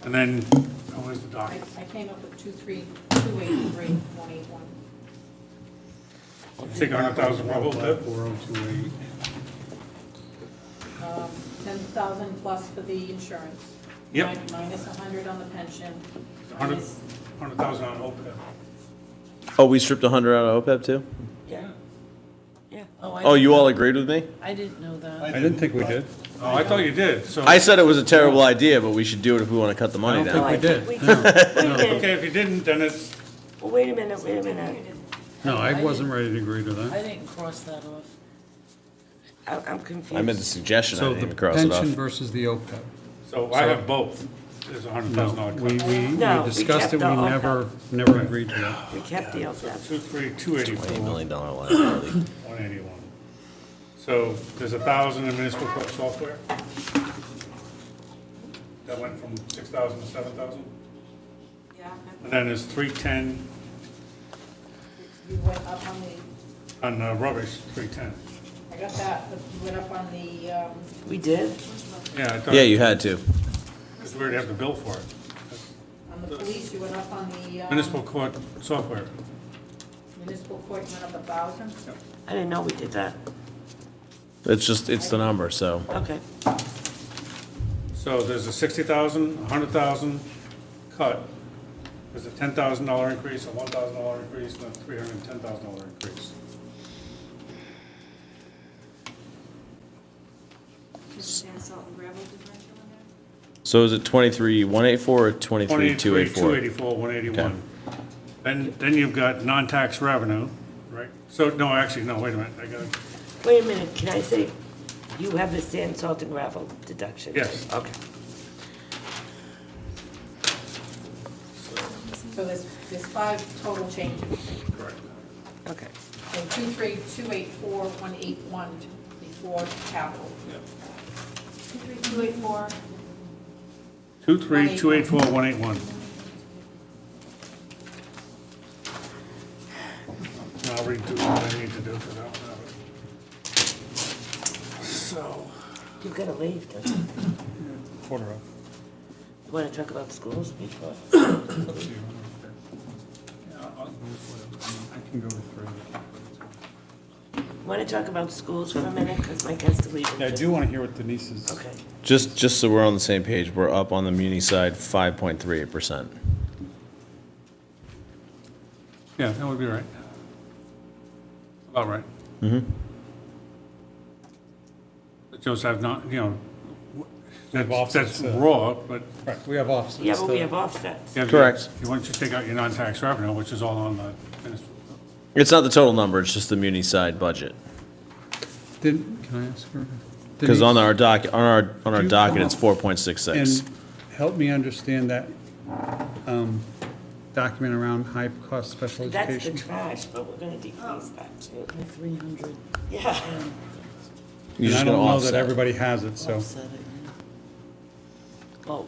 And then, oh, where's the doc? I came up with 283, 181. Take 100,000 from OPEB. 4028. 10,000 plus for the insurance. Yep. Minus 100 on the pension. 100,000 on OPEB. Oh, we stripped 100 out of OPEB too? Yeah. Yeah. Oh, you all agreed with me? I didn't know that. I didn't think we did. Oh, I thought you did, so. I said it was a terrible idea, but we should do it if we want to cut the money I don't down. think we did. Wait a minute, Okay, if you didn't, then it's, wait a minute, wait a minute. No, I wasn't ready to agree to I that. didn't cross that off. I'm confused. I meant the suggestion, I So didn't the even cross it pension off. versus the OPEB. so I have both. There's a $100,000 cut. No, we discussed it, we kept the never agreed to that. We kept the OPEB. 284, $8 million liability. 181. So there's 1,000 in municipal court software. That went from 6,000 to 7,000. Yeah. And then there's 310 You went up on the, on rubbish, 310. I got that, but you went up on the, We did? Yeah, I thought. Yeah, you had to. Because we already have the bill for it. on the police, you went up on the Municipal court software. municipal court, you went up 1,000. I didn't know we did that. It's the number, so. Okay. So there's a 60,000, 100,000 cut. There's a $10,000 increase, a $1,000 increase, and a $310,000 increase. Sand, salt, and gravel differential in there? So is it 23,184 or 23,284? 284, 181. Then you've got non-tax revenue, right? So, no, actually, no, wait a minute, I got it. Wait a minute, can I say, you have the sand, salt, and gravel deduction? Yes. Okay. So there's 5 total changes. Correct. Okay. So 23284,181 before capital. 23284. 23284,181. I'll redo what I need to do for that one. So, You've got to leave, don't you? quarter of. You want to talk about schools before? Yeah, I can go through. Want to talk about schools for a minute, because Mike has to leave. in Yeah, I just- do want to hear what Denise is. Okay. Just so we're on the same page, we're up on the muni side 5.38%. Yeah, that would be right. About right. Mm-hmm. Joseph, not, We have that's offsets, raw, but Right, we have offsets. Yeah, but we to- have offsets. yeah, Correct. once you take out your non-tax revenue, which is all on the, It's not the total number, it's just the muni side budget. Can I ask her? Because on Denise, our docket, on our you docket, come it's up 4.66. And help me understand that document around high-cost special That's the education. trash, but we're going to decrease that too. 300. Yeah. You're And just I gonna don't know that offset. everybody has it, so. Offset it, yeah. Well,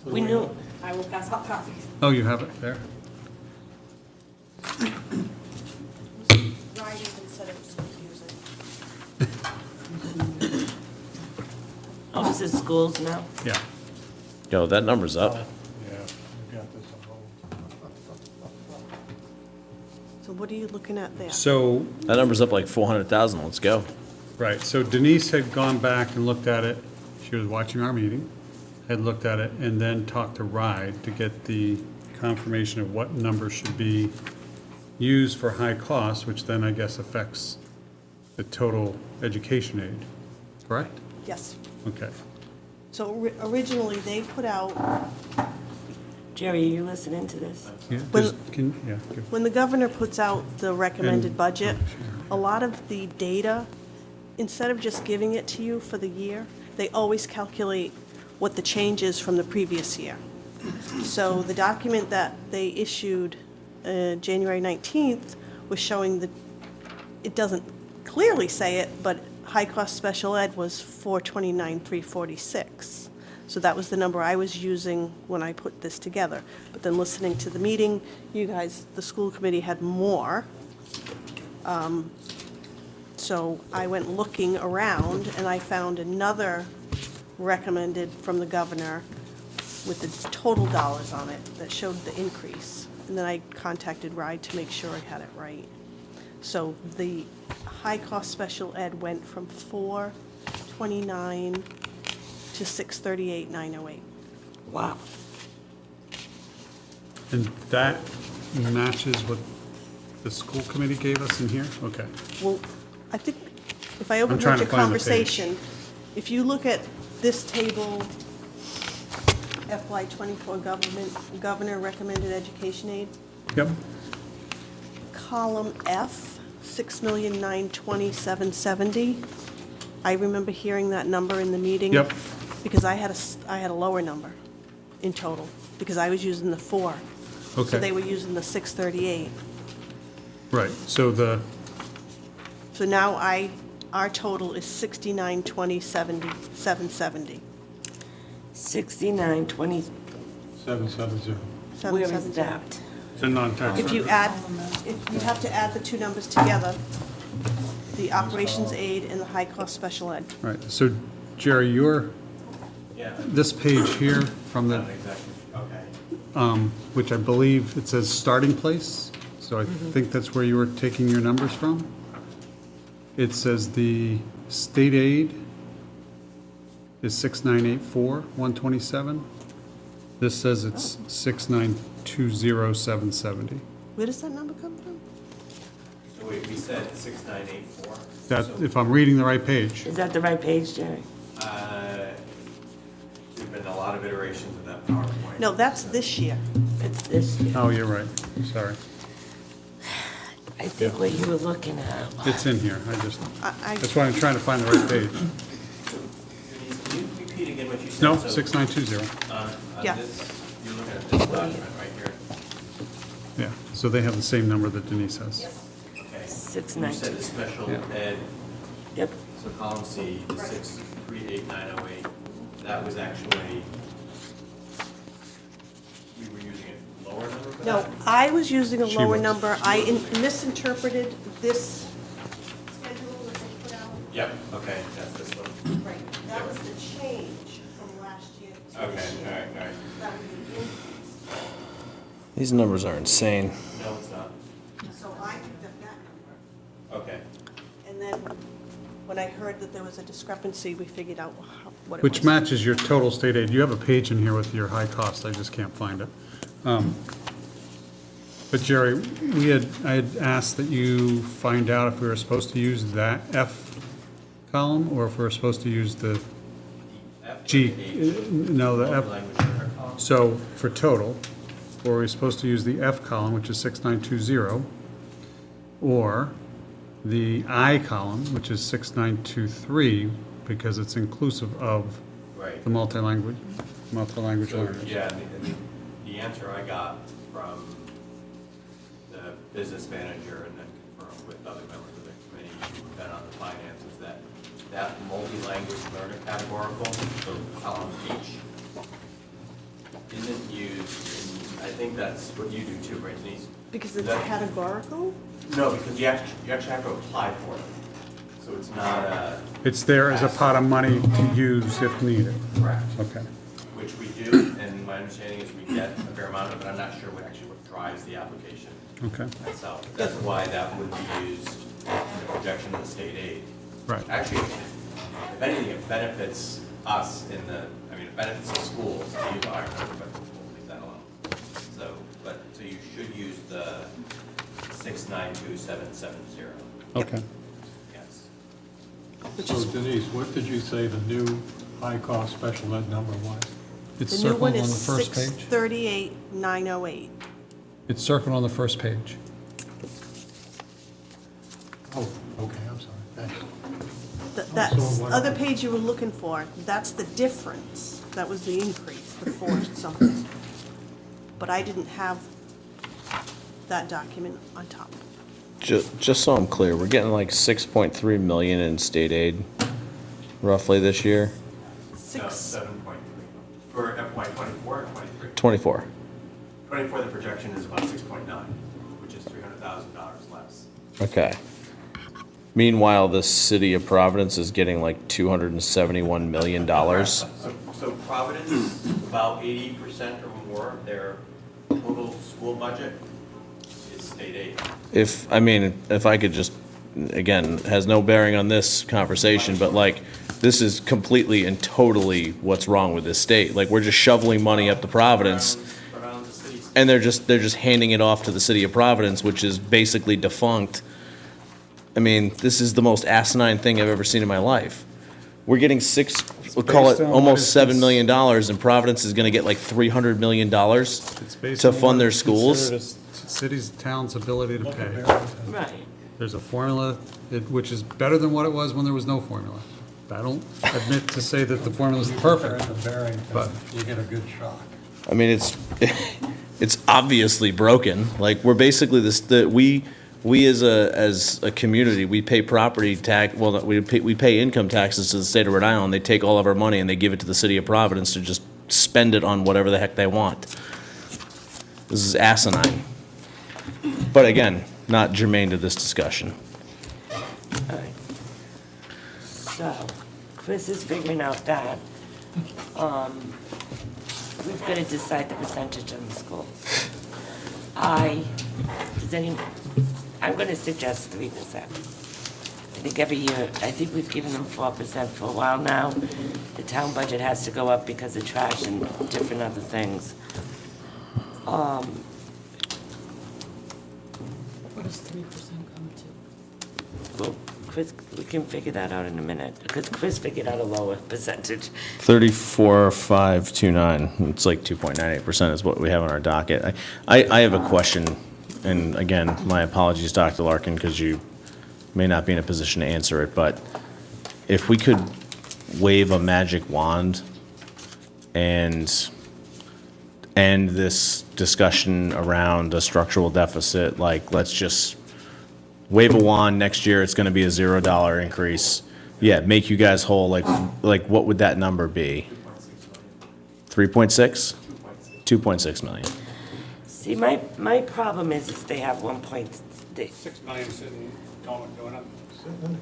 we knew, I will pass out copies. Oh, you have it there? Ryan even said it was confusing. oh, this is schools now? Yeah. Yo, that number's up. Yeah, we got this on hold. So what are you looking at there? So, That number's up like 400,000, let's go. right, so Denise had gone back and looked at it. She was watching our meeting, had looked at it, and then talked to RIDE to get the confirmation of what number should be used for high costs, which then I guess affects the total education aid, correct? Yes. Okay. So originally, they put out, Jerry, are you listening to this? Yeah, When- give. when the governor puts out the recommended And- budget, oh, sure. a lot of the data, instead of just giving it to you for the year, they always calculate what the change is from the previous year. So the document that they issued January 19th was showing that, it doesn't clearly say it, but high-cost special ed was 429,346. So that was the number I was using when I put this together. But then listening to the meeting, you guys, the school committee had more. So I went looking around and I found another recommended from the governor with the total dollars on it that showed the increase. And then I contacted RIDE to make sure I had it right. So the high-cost special ed went from 429 to 638,908. Wow. And that matches what the school committee gave us in here? Okay. Well, I think if I trying overheard to your find the page. conversation, if you look at this table, FY24 governor recommended education aid, Yep. column F, 6,920,770. I remember hearing that number in the meeting. Yep. Because I had a lower number in total, because I was using the 4. So Okay. they were using the 638. Right, so So now our total is 6,920,770. 6920, 770. where is 770. that? it's a non-tax. If you add, if you have to add the two numbers together, the operations aid and the high-cost special ed. right, so Jerry, this page here from the, which I believe it says starting place, so I think that's where you were taking your numbers from. It says the state aid is 6,984,127. This says it's 6,920,770. Where does that number come from? So wait, we said 6984? That, if I'm reading the right page. Is that the right page, Jerry? There's been a lot of iterations of that PowerPoint. No, that's this year. It's this year. Oh, you're right, sorry. I think what you were looking at. It's in here, I- that's why I'm trying to find the right page. Denise, can you repeat again what you said? No, So, 6920. On Yeah. this, you're looking at this document right here. Yeah, so they have the same number that Denise has. Okay. 692. You said the special ed, Yep. so column C, the 638908, that was actually, we were using a lower number for No, that? I was using a She lower was. number. I misinterpreted this schedule that they put out. Yep, okay, that's this one. Right, that was the change from last year to Okay, this all year. right, all right. That was the increase. These numbers are insane. No, it's not. So I picked up that number. Okay. And then when I heard that there was a discrepancy, we figured out what it was. Which matches your total state aid. You have a page in here with your high cost, I just can't find it. But Jerry, I had asked that you find out if we were supposed to use that F column, or if we were supposed to use the F G, H, no, the F. language learner column. So for total, or are we supposed to use the F column, which is 6920, or the I column, which is 6923, because it's inclusive of Right. the multi-language So, learners? yeah, the answer I got from the business manager and then confirmed with other members of the committee who've been on the finance is that that multi-language learner categorical, so column H, isn't used in, I think that's what you do too, right, Denise? Because it's That- categorical? No, because you actually have to apply for it. So it's not a. It's there as a pot of money to use if needed. Correct. Okay. Which we do, and my understanding is we get a fair amount of it, but I'm not sure what drives the application Okay. itself. That's why that would be used in the projection of the state aid. Right. Actually, if anything, it benefits us it benefits the schools to use our, but we'll leave that alone. So you should use the 692770. Okay. Yes. So Denise, what did you say the new high-cost special ed number was? It's The new one circled on is the first page? 638,908. It's circled on the first page. Oh, okay, I'm sorry, thanks. That So what- other page you were looking for, that's the difference. That was the increase, the 4 something. But I didn't have that document on top. Just so I'm clear, we're getting like 6.3 million in state aid roughly this year. No, 6, 7.3. For FY24 or 23? 24. 24, the projection is about 6.9, which is $300,000 less. Okay. Meanwhile, the city of Providence is getting like $271 million. So Providence, about 80% or more of their total school budget is state aid. If I could just, again, has no bearing on this conversation, but like, this is completely and totally what's wrong with this state. Like, we're just shoveling money up to Providence, Around the cities. and they're just handing it off to the city of Providence, which is basically defunct. I mean, this is the most asinine thing I've ever seen in my life. We're getting we'll call it based on what almost is $7 million, and Providence is gonna get like $300 million It's based to on fund what their is schools. considered a city's, town's ability to pay. Right. There's a formula, which is better than what it was when there was no formula. I don't admit to say that the formula's perfect. Compared to Barrington, But- you get a good shock. I mean, it's obviously broken. Like, we're basically we as a community, we pay property tax, well, we pay income taxes to the state of Rhode Island. They take all of our money and they give it to the city of Providence to just spend it on whatever the heck they want. This is asinine. But again, not germane to this discussion. All right. So, Chris is figuring out that, we've got to decide the percentage on the schools. I'm gonna suggest 3%. I think every year, I think we've given them 4% for a while now. The town budget has to go up because of trash and different other things. What does 3% come to? Well, Chris, we can figure that out in a minute, because Chris figured out a lower percentage. 34,529. It's like 2.98% is what we have on our docket. I have a question, and again, my apologies, Dr. Larkin, because you may not be in a position to answer it, but if we could wave a magic wand and end this discussion around a structural deficit, like, let's just wave a wand, next year it's gonna be a $0 increase. Yeah, make you guys whole, like what would that number be? 3.6? 2.6 million. See, my problem is they have 1.6 6 million sitting, going up,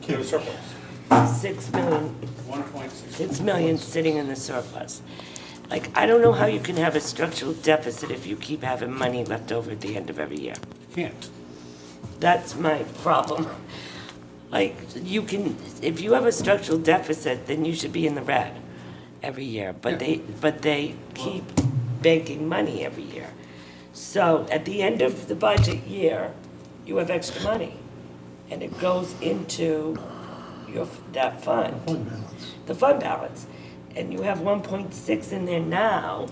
in the surplus. million, 1.6. 6 million sitting in the surplus. Like, I don't know how you can have a structural deficit if you keep having money left over at the end of every year. Can't. That's my problem. Like, you can, if you have a structural deficit, then you should be in the red every year, but they keep banking money every year. So at the end of the budget year, you have extra money, and it goes into that fund. Fund balance. The fund balance, and you have 1.6 in there now,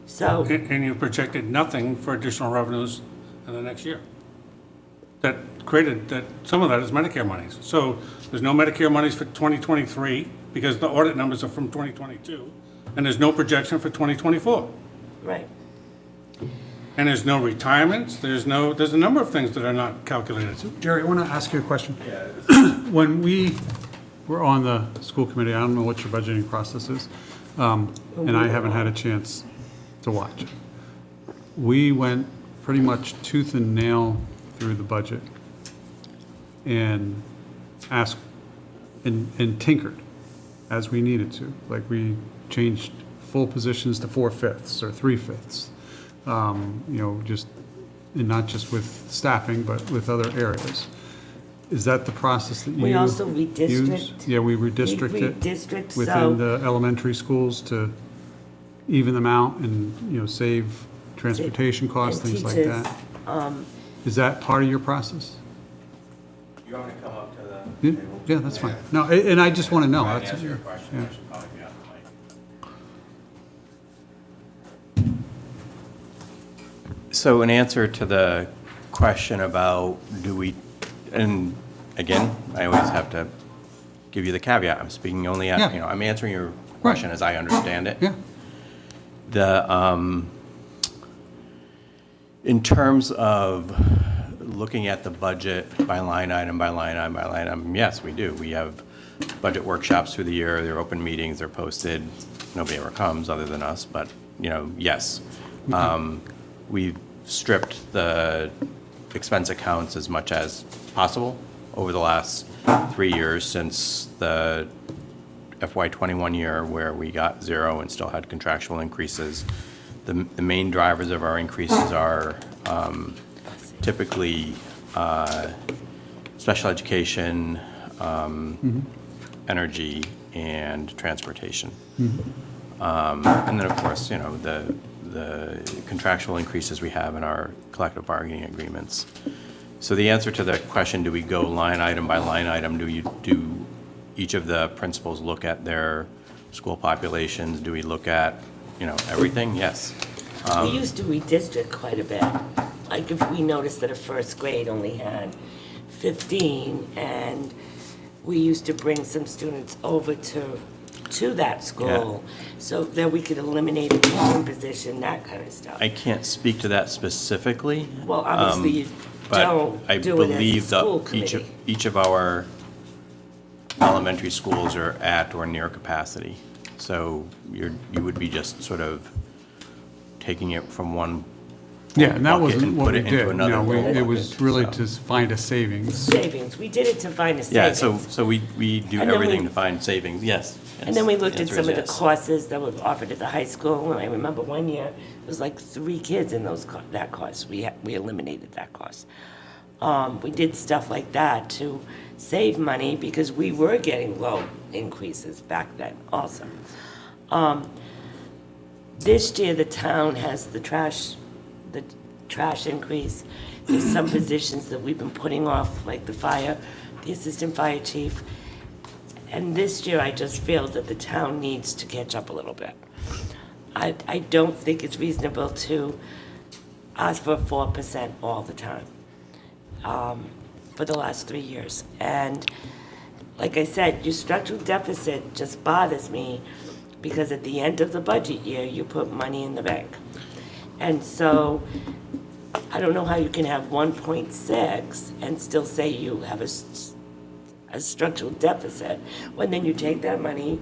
so. And you projected nothing for additional revenues in the next year. That created, that some of that is Medicare monies. So there's no Medicare monies for 2023 because the audit numbers are from 2022, and there's no projection for 2024. Right. And there's no retirements, there's a number of things that are not calculated. Jerry, I want to ask you a question. When we were on the school committee, I don't know what your budgeting process is, and I haven't had a chance to watch. We went pretty much tooth and nail through the budget and asked and tinkered as we needed to. Like, we changed full positions to 4/5 or 3/5. Just, and not just with staffing, but with other areas. Is that the process that you We also use? redistrict. Yeah, we redistricted Redistrict, so. within the elementary schools to even them out and, save transportation costs, and things like teachers, that. Is that part of your process? You want me to come up to the Yeah, table? yeah, that's fine. No, and I just want to know. Try and That's- answer your question, yeah. I should probably be on the mic. So in answer to the question about and again, I always have to give you the caveat, I'm speaking only, Yeah. I'm answering your question as I understand it. Yeah, In terms of looking at the budget by line item, yes, we do. We have budget workshops through the year, they're open meetings, they're posted, nobody ever comes other than us, but, yes. We've stripped the expense accounts as much as possible over the last 3 years since the FY21 year where we got 0 and still had contractual increases. The main drivers of our increases are typically special education, energy, and transportation. And then, of course, the contractual increases we have in our collective bargaining agreements. So the answer to the question, do we go line item by line item? Do each of the principals look at their school populations? Do we look at, everything? Yes. We used to redistrict quite a bit. Like, if we noticed that a first grade only had 15, and we used to bring some students over to that school, so that we could eliminate a teaching position, that kind of stuff. I can't speak to that specifically. Well, obviously, you But don't I do it as a believe school that committee. each of our elementary schools are at or near capacity. So you would be just sort of taking it from one yeah, and that bucket wasn't and what put we it into did. another No, little it was bucket, really so. to find a savings. Savings, we did it to find a Yeah, savings. so we do And then everything we- to find savings, yes. And then we looked at answer some is of the yes. courses that were offered at the high school, and I remember one year, it was like 3 kids in that course. We eliminated that course. We did stuff like that to save money, because we were getting low increases back then also. This year, the town has the trash increase. There's some positions that we've been putting off, like the assistant fire chief. And this year, I just feel that the town needs to catch up a little bit. I don't think it's reasonable to ask for 4% all the time for the last 3 years. And like I said, your structural deficit just bothers me, because at the end of the budget year, you put money in the bank. And so I don't know how you can have 1.6 and still say you have a structural deficit, when then you take that money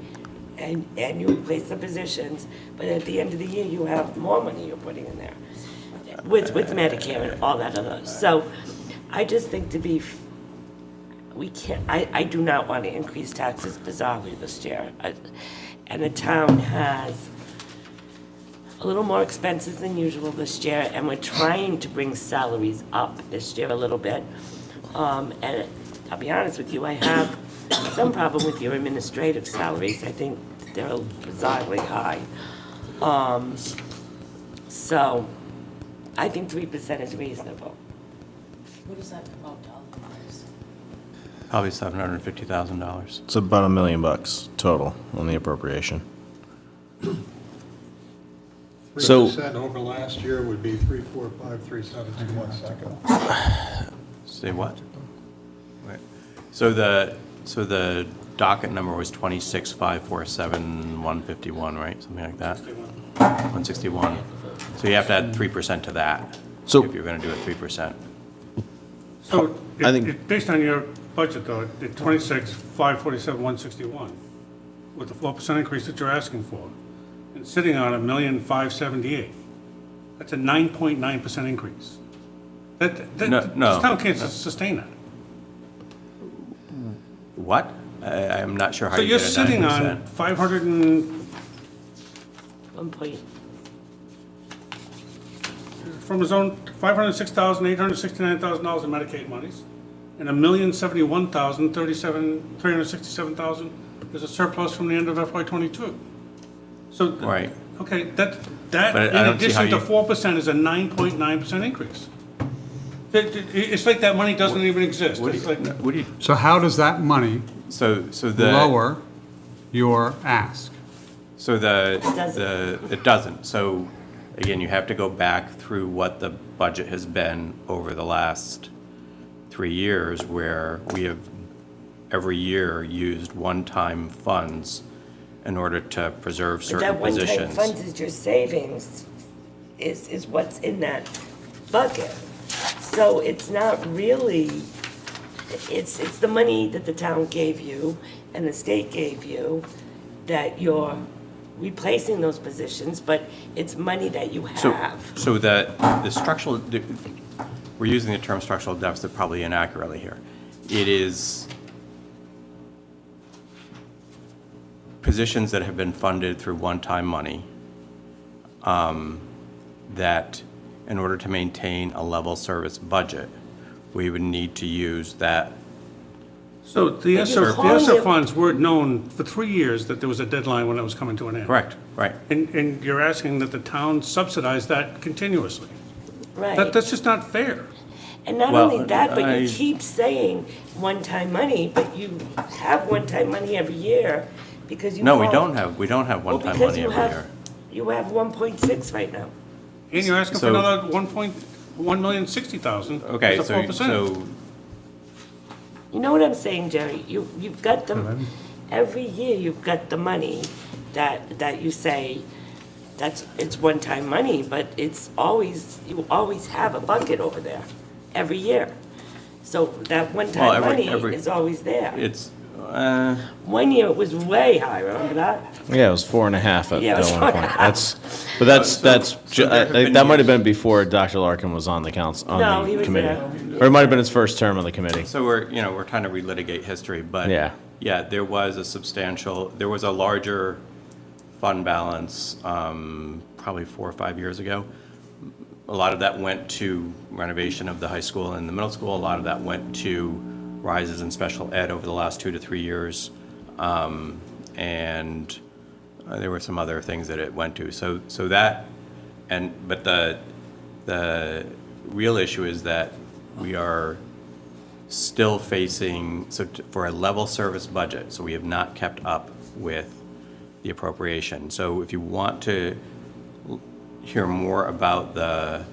and you replace the positions, but at the end of the year, you have more money you're putting in there with Medicare and all that other. So I just think we can't, I do not want to increase taxes bizarrely this year. And the town has a little more expenses than usual this year, and we're trying to bring salaries up this year a little bit. And I'll be honest with you, I have some problem with your administrative salaries. I think they're bizarrely high. So I think 3% is reasonable. What is that about dollar-wise? Probably $750,000. It's about $1 million total on the appropriation. 3% over last year would be 345,372 second. Say what? Wait. So the docket number was 26,547,151, right? Something like that? 161. So you have to add 3% to that. So- if you're going to do it 3%. So, I think- based on your budget though, the 26,547,161, with the 4% increase that you're asking for, and sitting on 1,578,000, that's a 9.9% increase. No. This town can't sustain that. What? I'm not sure how So you you're get a sitting 9%. on 500 and, 1 point, from his own, $506,869,000 in Medicaid monies, and $1,071,367,000 is a surplus from the end of FY22. So. Right. Okay, that But I in don't see how addition to you- 4% is a 9.9% increase. It's like that money doesn't even exist. What do It's you, like, what do you, So how does that money so the. lower your ask? So it doesn't. So again, you have to go back through what the budget has been over the last 3 years, where we have every year used one-time funds in order to preserve but certain that one-time positions. funds is your savings, is what's in that bucket. So it's not really, it's the money that the town gave you and the state gave you that you're replacing those positions, but it's money that you have. So that the structural, we're using the term structural deficit probably inaccurately here. It is positions that have been funded through one-time money, that in order to maintain a level service budget, we would need to use that. so the But you're ESSER calling it- funds were known for 3 years that there was a deadline when it was coming to an end. Correct, right. And you're asking that the town subsidize that continuously. Right. That's just not fair. And not Well, only that, but I- you keep saying one-time money, but you have one-time money every year because you. No, we won't. don't have Well, one-time because money you every have- year. You have 1.6 right now. And you're asking for So- another 1,160,000. Okay, as a so 4%. You know what I'm saying, Jerry? You've got them, every year you've got the money that you say, it's one-time money, but it's always, you always have a bucket over there, every year. So that one-time money is always there. It's, 1 year it was way high, remember that? Yeah, it was 4.5 at Yeah, it was one point. 4.5. That might have been before Dr. Larkin was on the council, No, on he the was committee. there. Or it might have been his first term on the committee. so we're trying to relitigate history, but. Yeah. Yeah, there was a larger fund balance, probably 4 or 5 years ago. A lot of that went to renovation of the high school and the middle school. A lot of that went to rises in special ed over the last 2 to 3 years. And there were some other things that it went to. So that, but the real issue is that we are still facing, for a level service budget, so we have not kept up with the appropriation. So if you want to hear more about the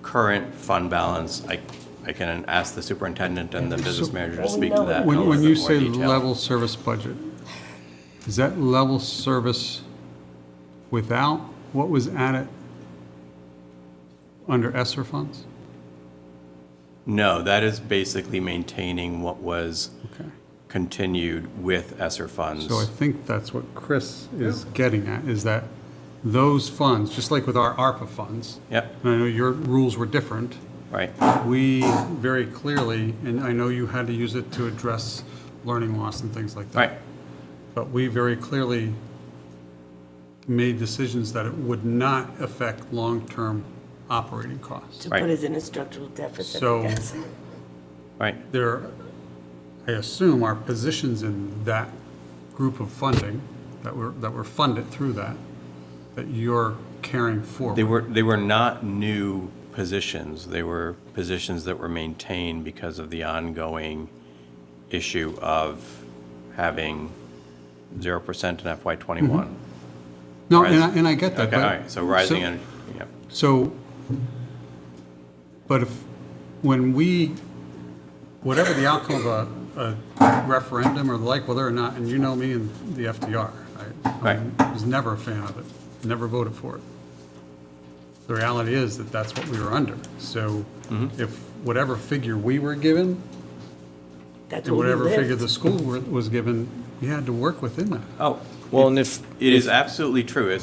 current fund balance, I can ask the superintendent and the business manager to speak to that in a When little you bit more say detail. level service budget, is that level service without what was added under ESSER funds? No, that is basically maintaining what was Okay. continued with ESSER funds. So I think that's what Chris is getting at, is that those funds, just like with our ARPA funds, Yep, and I know your rules were different, right. we very clearly, and I know you had to use it to address learning loss and things like that. Right. But we very clearly made decisions that it would not affect long-term operating costs. To Right. put us in a structural deficit, So- I guess. Right. There, I assume, are positions in that group of funding that were funded through that you're carrying forward. They were not new positions. They were positions that were maintained because of the ongoing issue of having 0% in FY21. No, Rise- and I get that. Okay, all right, so rising energy, yeah. So, but if, when we, whatever the outcome of a referendum or the like, whether or not, and you know me and the FDR, I was never a fan of it, never voted for it. The reality is that that's what we were under. So if whatever figure we were given, That's and what we whatever figure lived. the school was given, we had to work within that. Oh, Well, and if, it is absolutely true,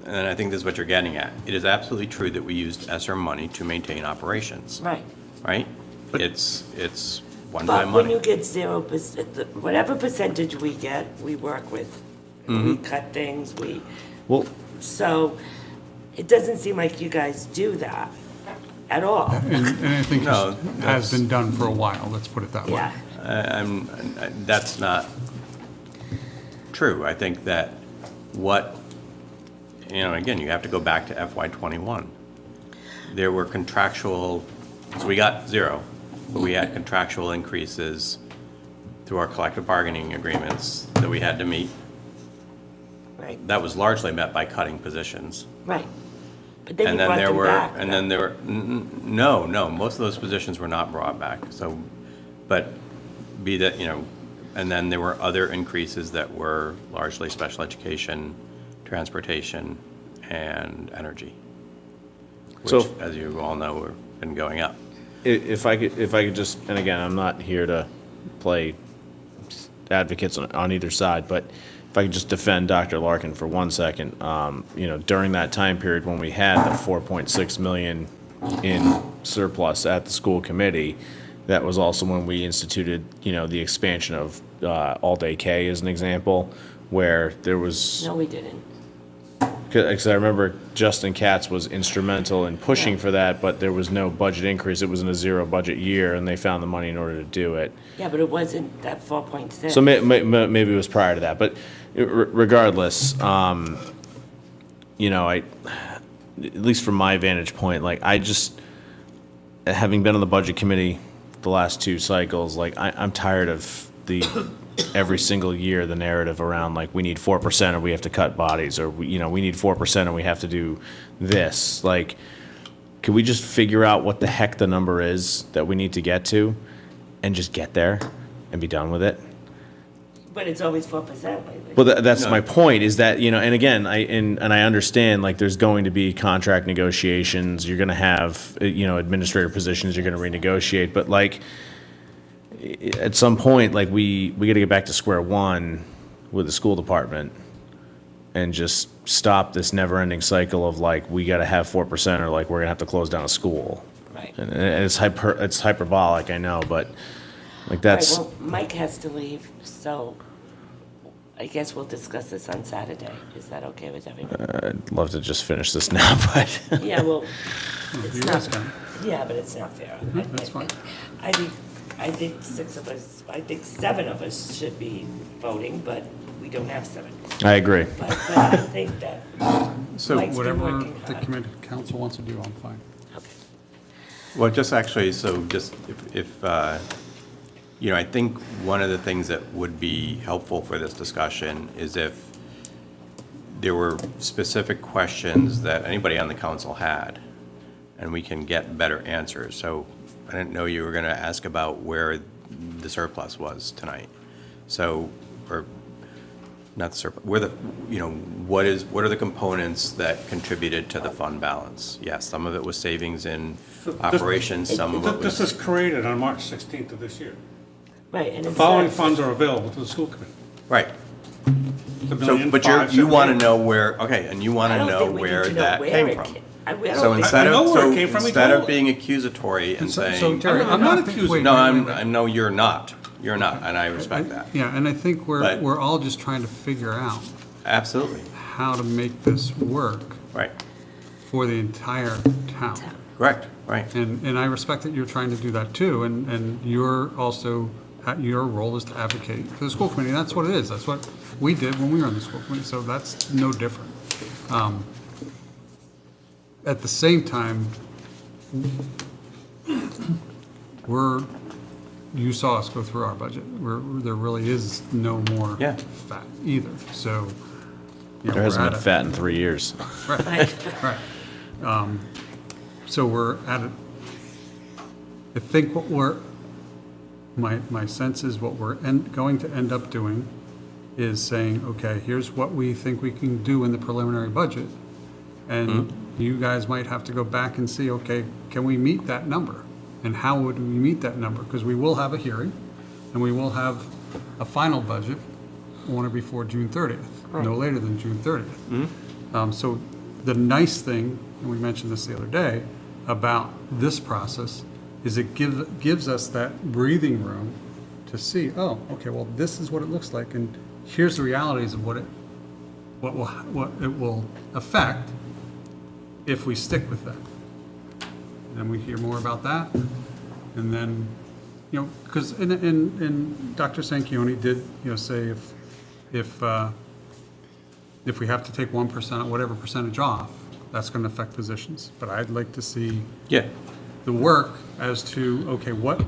and I think this is what you're getting at. It is absolutely true that we used ESSER money to maintain operations, Right. right? It's But one-time when you money. get 0%, whatever percentage we get, we work with. We cut things, well, so it doesn't seem like you guys do that at all. And I think No, it has that's- been done for a while, let's put it that way. Yeah, That's not true. I think that again, you have to go back to FY21. There were contractual, so we got 0, but we had contractual increases through our collective bargaining agreements that we had to meet. right, That was largely met by cutting positions. right. But then you And then brought there them were, back. and then there were, no, most of those positions were not brought back, so, but be that, and then there were other increases that were largely special education, transportation, and energy, So- which, as you all know, have been going up. if I could just, and again, I'm not here to play advocates on either side, but if I could just defend Dr. Larkin for 1 second, during that time period when we had the 4.6 million in surplus at the school committee, that was also when we instituted, the expansion of all-day K as an example, where there was, No, we didn't. because I remember Justin Katz was instrumental in pushing for that, but there was no budget increase. It was in a 0 budget year, and they found the money in order to do it. Yeah, but it wasn't that 4.6. So maybe it was prior to that, but regardless, I, at least from my vantage point, like I just, having been on the budget committee the last 2 cycles, like I'm tired of every single year the narrative around like we need 4% or we have to cut bodies, or we need 4% and we have to do this. Like, can we just figure out what the heck the number is that we need to get to, and just get there and be done with it? But it's always 4% lately. Well, that's my point, is that, and again, I understand, like, there's going to be contract negotiations, you're gonna have, administrator positions you're gonna renegotiate, but like, at some point, like, we gotta get back to square one with the school department and just stop this never-ending cycle of like, we gotta have 4% or like, we're gonna have to close down a school. Right. And it's hyperbolic, I know, but like, Right, that's. well, Mike has to leave, so I guess we'll discuss this on Saturday. Is that okay with everyone? I'd love to just finish this now, but. Yeah, well, it's You guys not, can. yeah, but it's not fair. That's fine. I think 6 of us, I think 7 of us should be voting, but we don't have 7. I agree. But I think that So Mike's been whatever working the hard. committee, council wants to do, I'm fine. Okay. Well, just actually, so just if I think one of the things that would be helpful for this discussion is if there were specific questions that anybody on the council had, and we can get better answers. So I didn't know you were going to ask about where the surplus was tonight. So, or not the surplus, where the, you know, what are the components that contributed to the fund balance? Yes, some of it was savings in operations, some of it This was, is created on March 16th of this year. Right, and The it's following not- funds are available to the school committee. right. The So, million, but five, you want to 78. know where, okay, and you want I to don't know think we need where to know that where came it from. ca- I don't So think- instead I know of, where it so came from, he instead told- of being accusatory and So saying, Terry, I'm not accusing wait, you. no, wait, wait. I know you're not, and I respect that. Yeah, and I think But- we're all just trying to figure out Absolutely, how to make this work right, for the entire town. correct, right. And I respect that you're trying to do that too, and you're also, your role is to advocate for the school committee, and that's what it is. That's what we did when we were on the school committee, so that's no different. At the same time, you saw us go through our budget. There really is no more Yeah. fat either, so. you know, There hasn't we're been at fat in 3 years. Right, right. So we're at it. I think my sense is what we're going to end up doing is saying, okay, here's what we think we can do in the preliminary budget. And you guys might have to go back and see, okay, can we meet that number? And how would we meet that number? Because we will have a hearing, and we will have a final budget on or before June 30th, no later than June 30th. So the nice thing, and we mentioned this the other day, about this process is it gives us that breathing room to see, oh, okay, well, this is what it looks like, and here's the realities of what it will affect if we stick with that. And we hear more about that, and then, you know, because, and Dr. Sanquioni did, you know, say if we have to take 1%, whatever percentage off, that's going to affect positions. But I'd like to see Yeah, the work as to, okay, what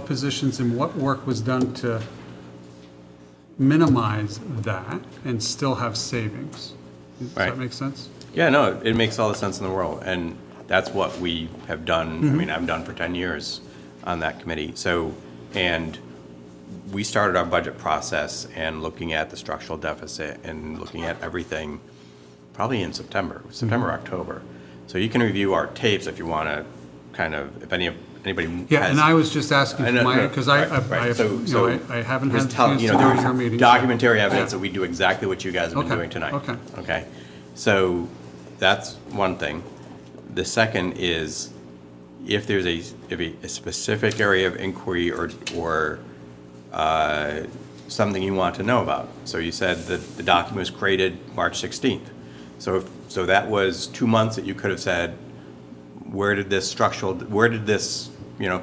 positions and what work was done to minimize that and still have savings. Does Right. that make sense? yeah, no, it makes all the sense in the world, and that's what we have done, I mean, I've done for 10 years on that committee, so, and we started our budget process and looking at the structural deficit and looking at everything probably in September, October. So you can review our tapes if you want to kind of, if anybody Yeah, has- and I was just asking I for know, my, no, because right, I right. So- you know, so I haven't just had a tell- chance you to know, go to there's your meetings. documentary evidence Yeah. that we do exactly what you guys have been Okay, doing tonight. okay. Okay, so that's one thing. The second is if there's a specific area of inquiry or something you want to know about. So you said that the document was created March 16th. So that was 2 months that you could have said, where did this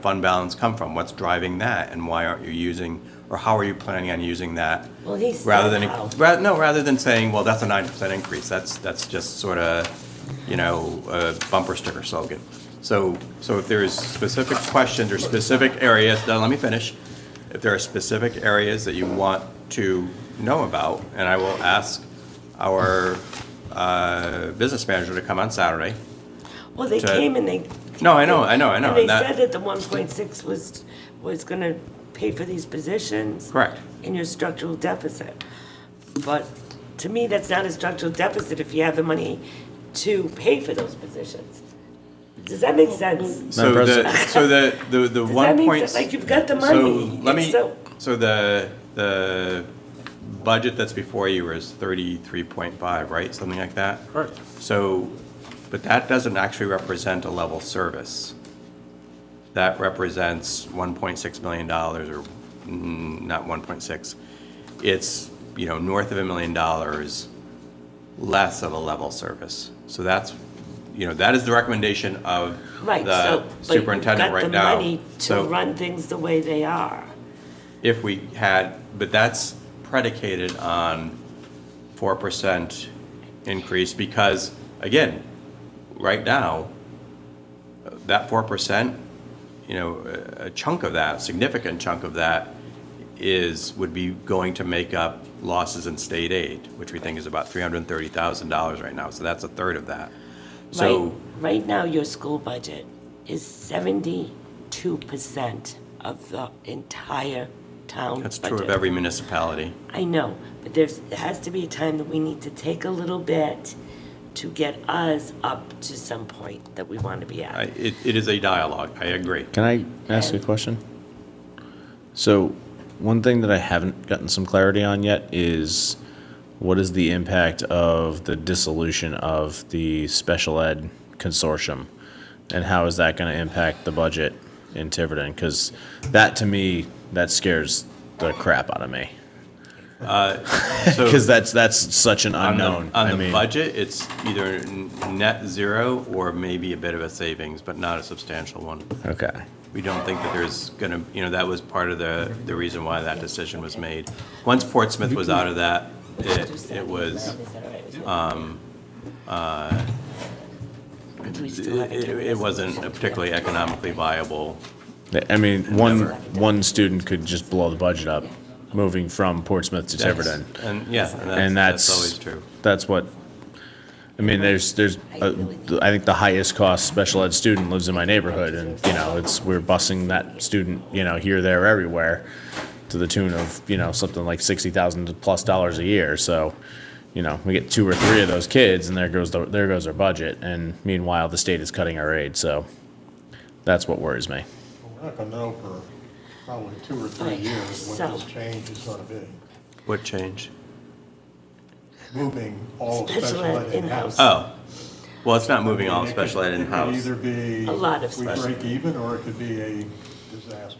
fund balance come from? What's driving that, and why aren't you using, or how are you planning on using that? Well, he said Rather than how. rather than saying, well, that's a 9% increase. That's just sort of, you know, a bumper sticker slogan. So if there's specific questions or specific areas, now let me finish. If there are specific areas that you want to know about, and I will ask our business manager to come on Saturday. Well, they to- came and they. No, I know. And they and that- said that the 1.6 was going to pay for these positions. Correct. In your structural deficit. But to me, that's not a structural deficit if you have the money to pay for those positions. Does that make sense? So the Does that 1 make point. sense? Like, you've got the So money. let It's me, so- so the budget that's before you is 33.5, right? Something like that? Correct. So, but that doesn't actually represent a level service. That represents $1.6 million, or not 1.6. It's, you know, north of $1 million less of a level service. So that's, you know, that is the recommendation of Right, the so, but you've superintendent got right the now. money to So run things the way they are. if we had, but that's predicated on 4% increase because, again, right now, that 4%, you know, a chunk of that, significant chunk of that would be going to make up losses in state aid, which we think is about $330,000 right now. So that's a third of that. So, Right now, your school budget is 72% of the entire town That's budget. true of every municipality. I know, but there has to be a time that we need to take a little bit to get us up to some point that we want to be at. It is a dialogue, I agree. Can I ask a question? So, one thing that I haven't gotten some clarity on yet is what is the impact of the dissolution of the special ed consortium? And how is that going to impact the budget in Tiverton? Because that, to me, that scares the crap out of me. So Because that's such an on unknown. On I the mean, budget, it's either net zero or maybe a bit of a savings, but not a substantial one. Okay. We don't think that there's gonna, that was part of the reason why that decision was made. Once Portsmouth was out of that, it was, Do we still have to do it wasn't a particularly economically viable. I mean, one student could just blow the budget up, moving from Portsmouth to Tiverton. And, yeah, And that's always true. That's what, I mean, I think the highest cost special ed student lives in my neighborhood, and, we're busing that student, here, there, everywhere, to the tune of, something like $60,000+ a year, so, we get 2 or 3 of those kids, and there goes our budget, and meanwhile, the state is cutting our aid, so that's what worries me. We're not gonna know for probably 2 or 3 years what this change is gonna be. What change? Moving all of Special special ed ed in-house. Oh, well, it's not moving all It special ed could in-house. either be A lot of we special break even, or it could be a disaster.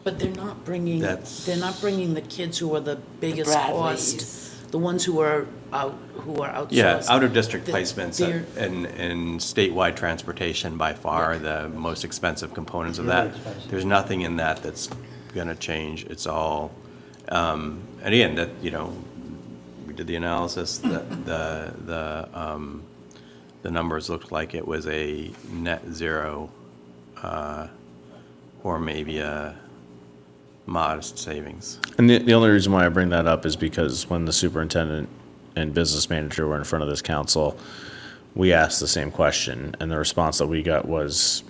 But they're not bringing the kids who are the biggest Bradleys. cost, the ones who are outsourced. Yeah, out-of-district They're- placements they're- and statewide transportation by far are the most expensive components of Very that. expensive. There's nothing in that that's gonna change. It's all, and again, that, we did the analysis, the numbers looked like it was a net zero, or maybe a modest savings. And the only reason why I bring that up is because when the superintendent and business manager were in front of this council, we asked the same question, and the response that we got was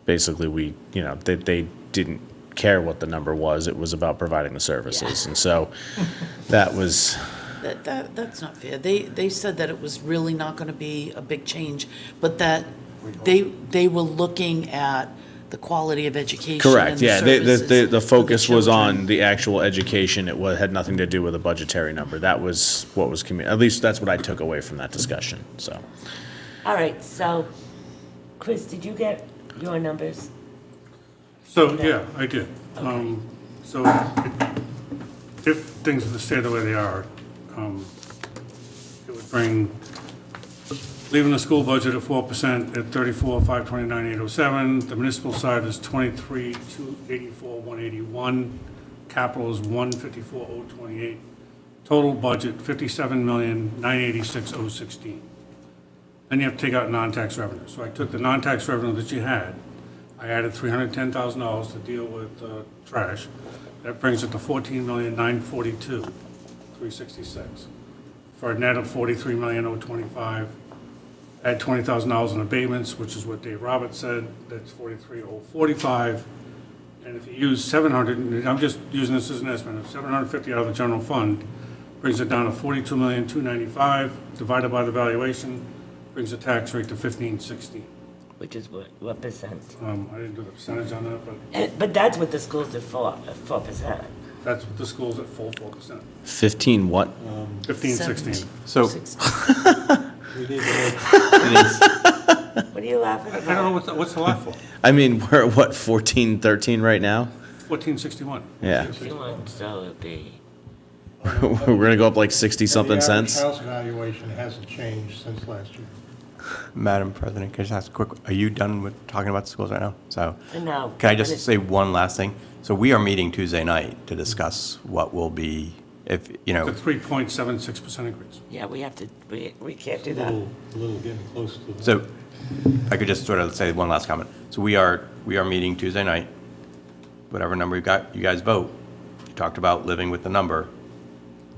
basically they didn't care what the number was. It was about providing the services. And so that was, That's not fair. They said that it was really not going to be a big change, but that they were looking at the quality of education. correct, and the yeah. services The for focus was on children. the actual education. It had nothing to do with a budgetary number. That was what was, at least that's what I took away from that discussion, so. All right, so, Chris, did you get your numbers? So, yeah, I did. So if things were to stay the way they are, it would bring, leaving the school budget at 4% at 34,529,807. The municipal side is 23,284,181. Capital is 154,028. Total budget 57,986,016. Then you have to take out non-tax revenue. So I took the non-tax revenue that you had, I added $310,000 to deal with trash. That brings it to $14,942,366 for a net of $43,025. Add $20,000 in abatements, which is what Dave Roberts said. That's $43,045. And if you use 700, and I'm just using this as an estimate, 750 out of the general fund brings it down to $42,295 divided by the valuation, brings the tax rate to 15.16. Which is what percent? I didn't do the percentage on that, but But that's what the schools are for, 4%. that's what the school's at, full 4%, 15 what? 15.16. So, We need to make What are you laughing I about? don't know what's the lot for, I mean, we're at what, 14, 13 right now? 14.61. Yeah. If you want, so it'd be, We're gonna go up like 60-something cents. The average house valuation hasn't changed since last year. Madam President, can I just ask a quick, are you done with talking about the schools right now? So, for now. can I just say one last thing? So we are meeting Tuesday night to discuss what will be, if, It's a 3.76% increase. Yeah, we have to, we can't do A that. little getting close to that. so I could just sort of say one last comment. So we are meeting Tuesday night. Whatever number you guys vote. You talked about living with the number.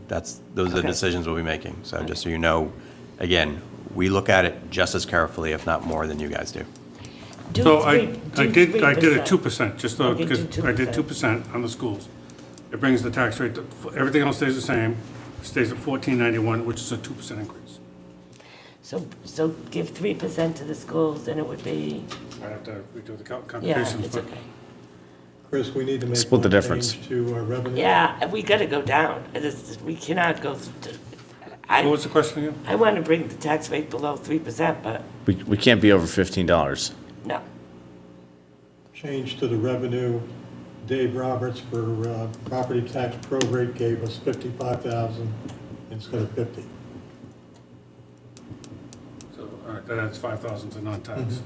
Those are the Okay. decisions we'll be making. So just so you know, again, we look at it just as carefully, if not more, than you guys do. Do So I 3%. did a 2%, just so, Okay, do because I did 2%. 2% on the schools. It brings the tax rate, everything else stays the same, stays at 1491, which is a 2% increase. So give 3% to the schools, and it would be, I have to redo the yeah, computations, it's but okay. Chris, we need to make Split the one difference. change to our revenue. Yeah, we gotta go down. We cannot go, what was the question again? I want to bring the tax rate below 3%, but We can't be over $15. no. Change to the revenue. Dave Roberts for property tax prorate gave us 55,000 instead of 50. So, all right, that adds 5,000 to non-tax.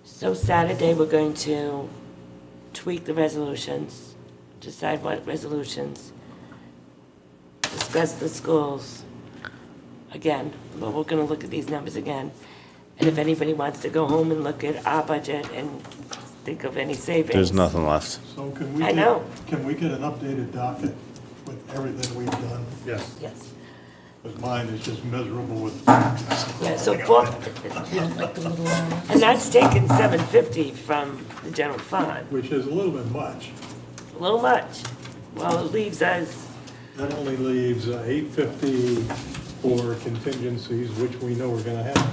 So Saturday, we're going to tweak the resolutions, decide what resolutions, discuss the schools again, but we're gonna look at these numbers again. And if anybody wants to go home and look at our budget and think of any savings. There's nothing left. So can we I know. Can we get an updated docket with everything we've done? Yes. Yes. Because mine is just miserable with. Yeah, so and that's taking 750 from the general fund. Which is a little bit much. A little much. Well, it leaves us, That only leaves 850 for contingencies, which we know we're gonna have.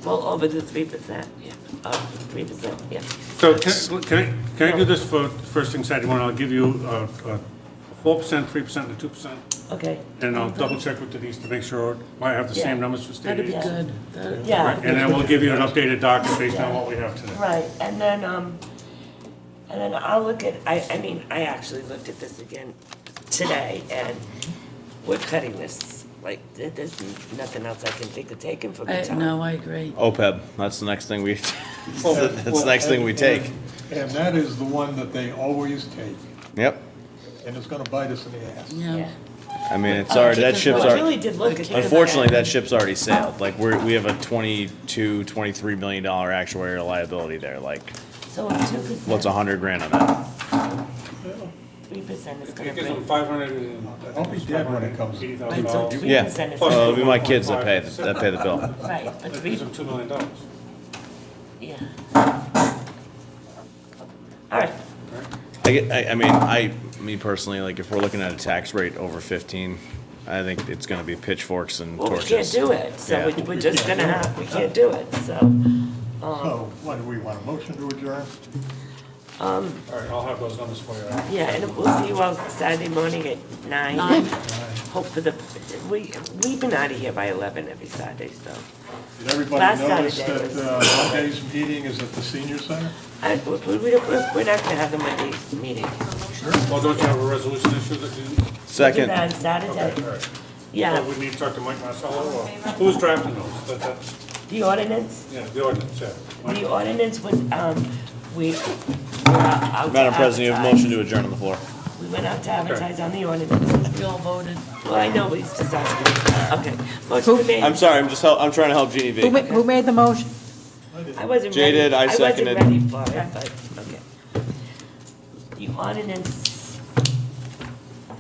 well, over the 3%, yeah. 3%, yeah. So can I do this for first thing Saturday morning? I'll give you a 4%, 3%, and a 2%. Okay. And I'll double check with Denise to make sure I have the same Yeah. numbers for state That'd be aid. good. Yeah. Right, and then we'll give you an updated document based on what we have today. Right, and then I'll look at, I mean, I actually looked at this again today, and we're cutting this, like, there's nothing else I can think of taking from the town. No, I agree. OPEB, that's the next thing we, that's the next thing we take. And that is the one that they always take, Yep. and it's gonna bite us in the ass. Yeah. I mean, it's already, that ship's Well, I really already, did look at that. unfortunately, that ship's already sailed. Like, we have a $23 million actuarial liability there. Like, So if 2%. what's $100,000 on that? 3% is It gonna gives them bring, 500 and. I'll be dead when it comes. $580,000. 3% Yeah. is Well, gonna, it'll be my kids that pay the bill. right, but That 3, gives them $2 million. yeah. All right, Me personally, like, if we're looking at a tax rate over 15, I think it's gonna be pitchforks and well, we torches. can't do it, so Yeah. we're just gonna have, we can't do it, so. So, what, do we want a motion to adjourn? All right, I'll have those numbers for you. Yeah, and we'll see you all Saturday morning at 9. Hope for the, we've been out of here by 11 every Saturday, so. Did everybody Last notice Saturday that was- Monday's meeting is at the senior center? We're not gonna have the Monday meeting. Well, don't you have a resolution issue that you? Do Second, that on Saturday. Okay, all right. Yeah, So we need to talk to Mike Marcello, or who's drafting those? the ordinance, Yeah, the ordinance, yeah. Mike? the ordinance was, we're out Madam President, you have a motion to adjourn on the floor. We went out to advertise on the ordinance. We all voted. Well, I know, but he's just asking. Okay. Motion made. I'm sorry, I'm trying to help Jeannie V. Who made the motion? I wasn't Jay ready. did, I seconded. wasn't ready for it, but, okay. The ordinance,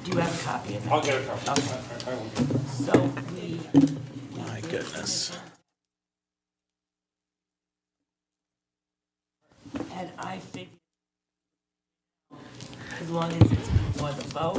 do you have a copy of it? I'll get a copy. I will get it. So we. My goodness. And I figured, as long as it's before the vote,